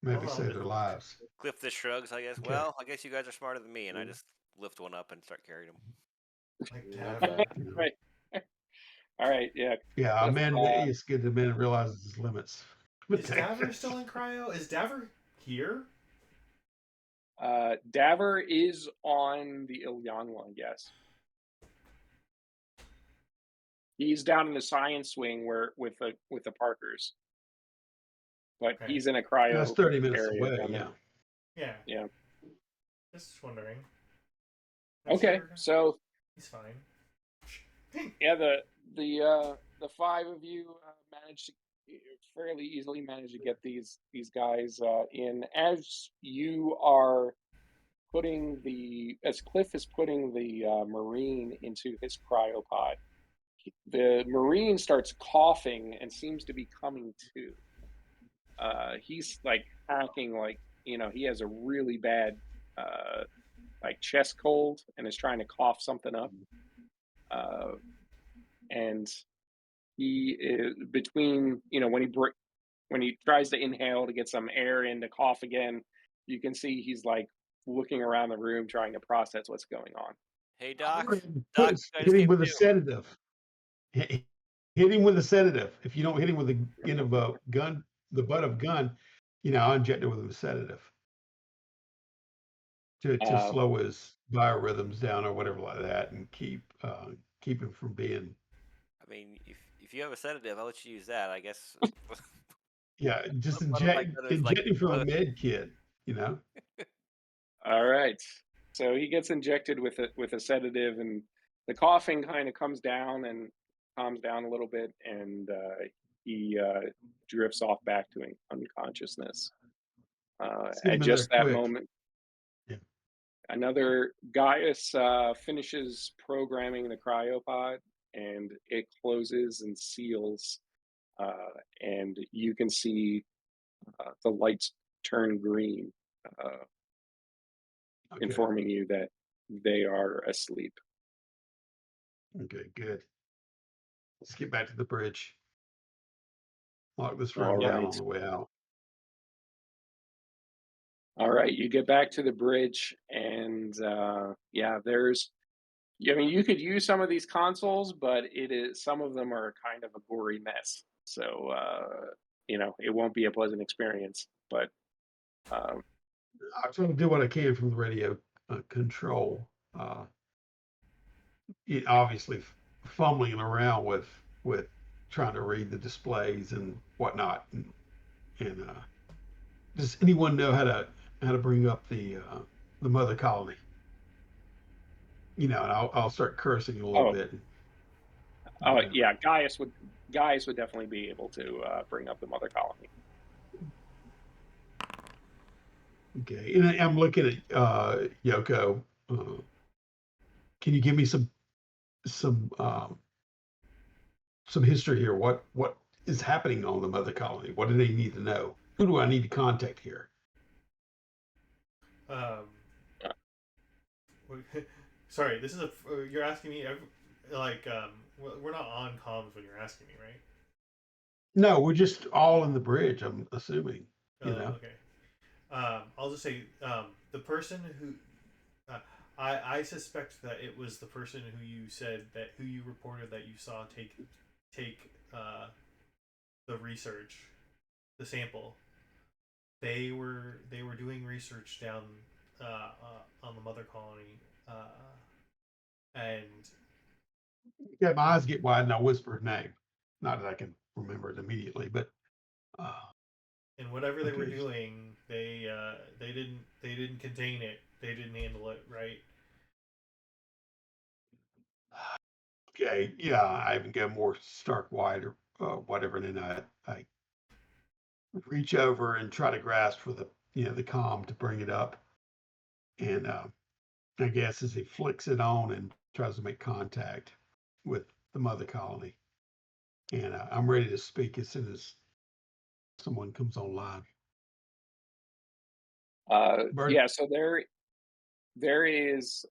I'll Maybe help. save their lives. Cliff just shrugs. I guess. Okay. Well, I guess you guys are smarter than me, and I just lift one up and start carrying them. Like Okay. Daver. You know. Right. All right. Yeah. Yeah, a Cliff, man, it's good. The man realizes his limits. Is Daver still in cryo? Is Daver here? Daver is on the Ilyanla. Yes. He's down in the science wing where with the Parkers, but Okay. he's in a That's cryo 30 minutes area away. down there. Yeah. Yeah. Yeah. Just wondering. Okay. So He's fine. yeah, the five of you managed to fairly easily manage to get these guys in as you are as Cliff is putting the Marine into his cryopod. The Marine starts coughing and seems to be coming to. He's like hacking, like he has a really bad like chest cold and is trying to cough something up. Uh, and he is between when he tries to inhale to get some air in to cough again, you can see he's like looking around the room trying to process what's going on. Hey, I'll go Doc. ahead and Doc, I hit just him came with a to. sedative. Hit him with a sedative. If you don't hit him with the end of a gun, the butt of a gun, I'll inject it with a sedative. to Uh, slow his biorhythms down or whatever like that, and keep him from being. I mean, if you have a sedative, I'll let you use that. I guess. Yeah, just What am I gonna is like? inject him from a What, med kit, you know. all right. So he gets injected with a sedative, and the coughing kind of comes down and calms down a little bit, and he drifts off back to unconsciousness. Let's get At him in there just that quick. moment, Yeah. another Gaius finishes programming the cryopod, and it closes and seals, and you can see the lights turn green, uh, Okay. informing you that they are asleep. Okay. Good. Let's get back to the bridge. Lock this All room down right. on the way out. All right, you get back to the bridge, and yeah, I mean, you could use some of these consoles, but it is some of them are kind of a gory mess. So it won't be a pleasant experience. But um, I'll try to do what I can from the radio control. Obviously, fumbling around with trying to read the displays and whatnot, and does anyone know how to bring up the mother colony? And I'll start cursing a little oh, bit. yeah, Gaius would definitely be able to bring up the mother colony. Okay, and I'm looking at Yoko. Can you give me some some history here? What is happening on the mother colony? What do they need to know? Who do I need to contact here? Um, sorry, this is a. You're asking me, like, we're not on comms when you're asking me, right? No, we're just all in the bridge. I'm assuming. Okay. I'll just say, the person who, uh, I suspect that it was the person who you reported that you saw take the research, the sample. They were doing research down on the mother colony, and Yeah, my eyes get wide and I whisper her name. Not that I can remember it immediately, but uh, and whatever they were okay, doing, they didn't contain it. They didn't handle it right. okay, yeah, I even go more stark white or whatever, and then I reach over and try to grasp for the comm to bring it up, and I guess as he flicks it on and tries to make contact with the mother colony, and I'm ready to speak as soon as someone comes online. Bird, Yeah, so there is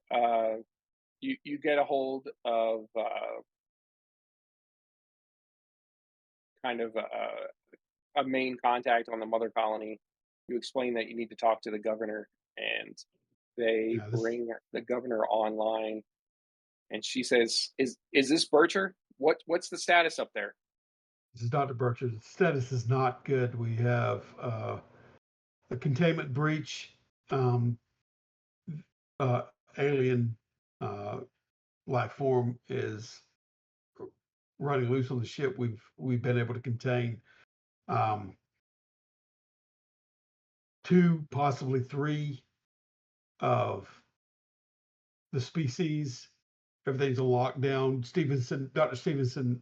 you get a hold of kind of a main contact on the mother colony. You explain that you need to talk to the governor, and they yeah, bring the governor online, and she says, "Is this Bircher? What's the status up there?" this is Dr. Bircher. The status is not good. We have a containment breach. Um, uh, Alien uh, life form is running loose on the ship. We've been able to contain um, two, possibly three of the species. Everything's on lockdown. Dr. Stevenson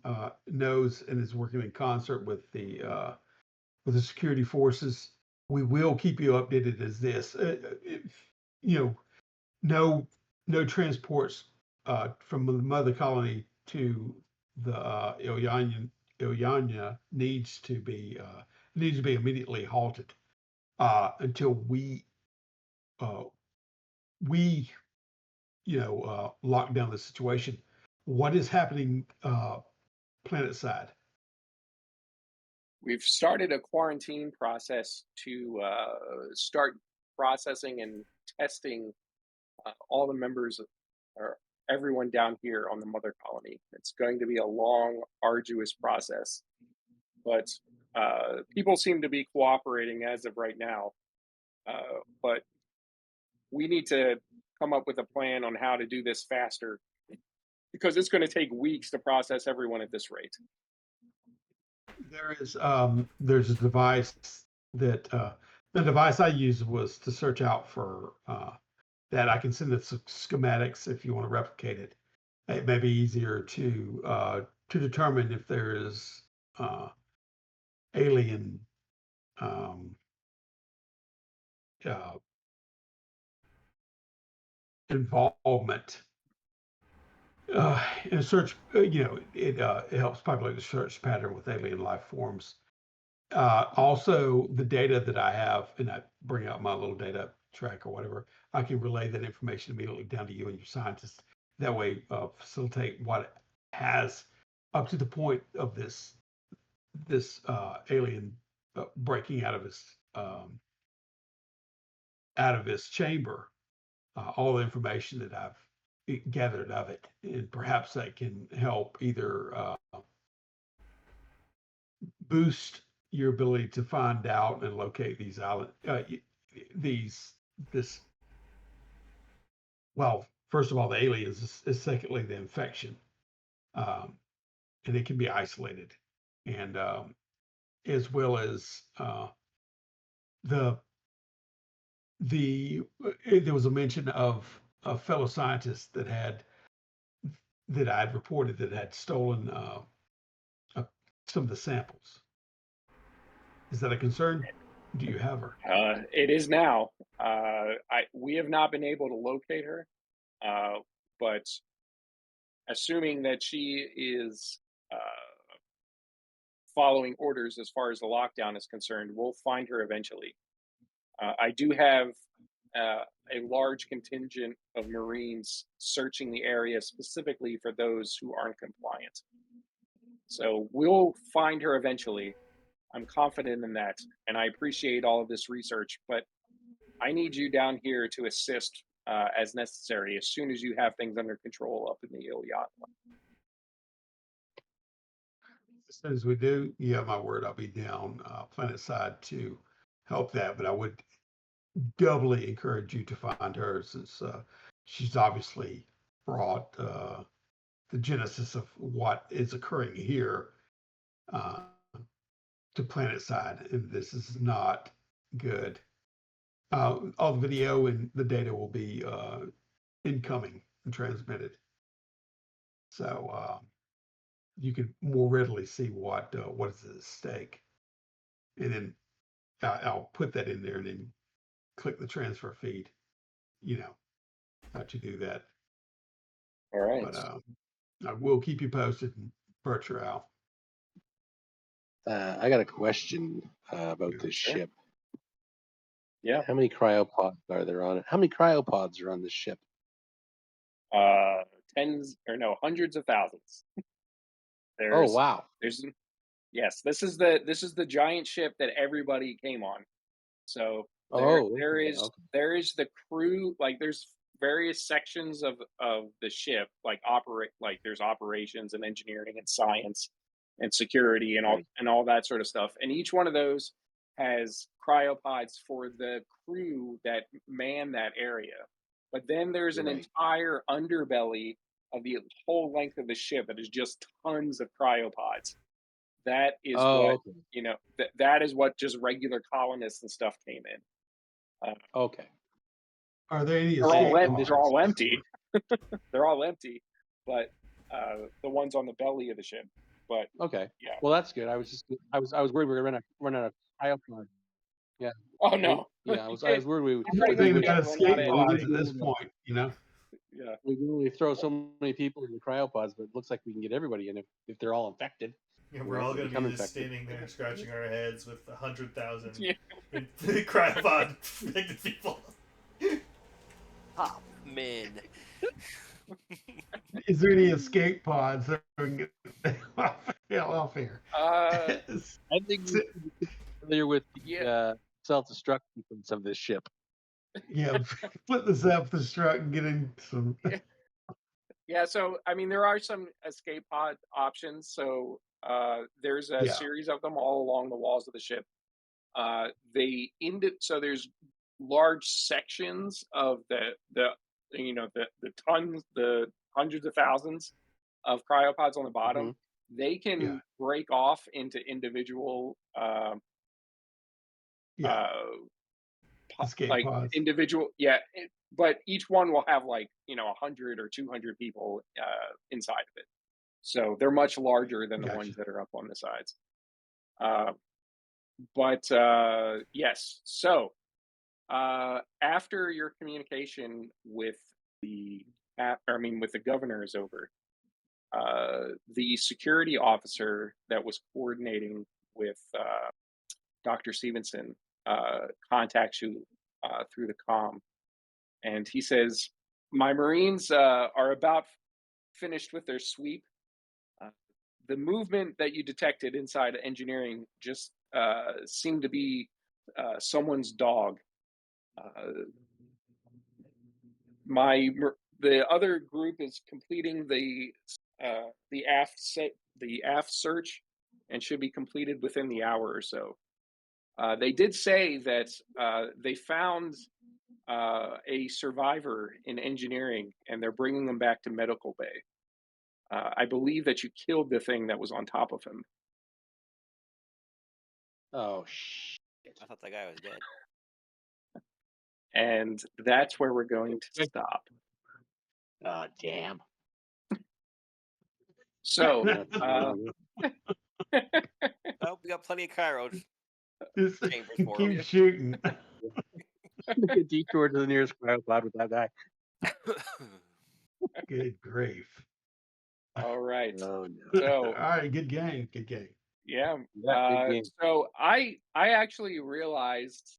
knows and is working in concert with the security forces. We will keep you updated as this. You know, no no transports from the mother colony to the Ilyanya needs to be immediately halted until uh, we lock down the situation. What is happening planet side? We've started a quarantine process to start processing and testing all the members or everyone down here on the mother colony. It's going to be a long, arduous process, but people seem to be cooperating as of right now. But we need to come up with a plan on how to do this faster because it's going to take weeks to process everyone at this rate. There's a device that the device I used was to search out for that. I can send it some schematics if you want to replicate it. It may be easier to determine if there is alien um, uh, involvement in a search. It helps populate the search pattern with alien life forms. Also, the data that I have, and I bring out my little data track or whatever, I can relay that information immediately down to you and your scientists. That way, facilitate what has up to the point of this alien breaking out of his chamber, all the information that I've gathered of it, and perhaps that can help either boost your ability to find out and locate these island these this well, first of all, the aliens is secondly the infection, um, and it can be isolated, and as well as the there was a mention of a fellow scientist that I'd reported that had stolen uh, some of the samples. Is that a concern? Do you have her? It is now. We have not been able to locate her, but assuming that she is following orders as far as the lockdown is concerned, we'll find her eventually. I do have a large contingent of Marines searching the area specifically for those who aren't compliant. So we'll find her eventually. I'm confident in that, and I appreciate all of this research, but I need you down here to assist as necessary as soon as you have things under control up in the Iliad. As soon as we do, you have my word. I'll be down planet side to help that. But I would doubly encourage you to find her since she's obviously brought the genesis of what is occurring here uh, to planet side, and this is not good. All the video and the data will be incoming and transmitted, so you can more readily see what is at stake, and then I'll put that in there and then click the transfer feed. You know how to do that, All right. but I will keep you posted. Bert, you're out. I got a question about this Sure. ship. Yeah. How many cryopods are there on it? How many cryopods are on this ship? Hundreds of thousands. Oh wow! There's yes, this is the giant ship that everybody came on. So Okay. there is the crew, like there's various sections of the ship, like there's operations and engineering and science and security Right. and all that sort of stuff. And each one of those has cryopods for the crew that man that area. But then there's an Right. entire underbelly of the whole length of the ship that is just tons of cryopods. That is Oh, what okay. that is what just regular colonists and stuff came in. Okay. Are there any They're all escape I'm just they're pods? all empty. They're all empty, but the ones on the belly of the ship. But okay. yeah. Well, that's good. I was worried we were gonna run out of cryopod. Yeah. Oh no. Yeah. I was worried I'm not saying we got Run out escape of pods anything. at this point. Yeah. we can only throw so many people in the cryopods, but it looks like we can get everybody in if they're all infected. Yeah, we're all going to become be just infected. standing there scratching our heads with 100,000 Yeah. cryopod infected people. Pop men. Is there any escape pods that we can get off here? Uh, I think we should be familiar with the yeah. self-destruct sequence of this ship. Yeah, flip this up the truck and get in some. Yeah, so I mean, there are some escape pod options. So there's a Yeah. series of them all along the walls of the ship. So there's large sections of the the hundreds of thousands of cryopods on the Hmm. bottom, they Yeah. can break off into individual Yeah. uh, Escape like pods. individual, yeah, but each one will have like 100 or 200 people inside of it, so they're much larger than the Gotcha. ones that are up on the sides. uh, but yes, so after your communication with with the governor is over, the security officer that was coordinating with Dr. Stevenson contacts you through the comm, and he says, "My Marines are about finished with their sweep. Uh, the movement that you detected inside engineering just seemed to be someone's dog. Uh, the other group is completing the aft search and should be completed within the hour or so. They did say that they found a survivor in engineering, and they're bringing them back to medical bay. I believe that you killed the thing that was on top of him, Oh shit! I thought that guy was dead. and that's where we're going to stop." Oh damn! So, That's wrong. Oh, we got plenty of Cairo Just chambers for keep him. shooting. Make a detour to the nearest cryopod with that guy. Good grief. all right. Oh no! So, All right, good game. Good game. yeah. Yeah, good game. So I actually realized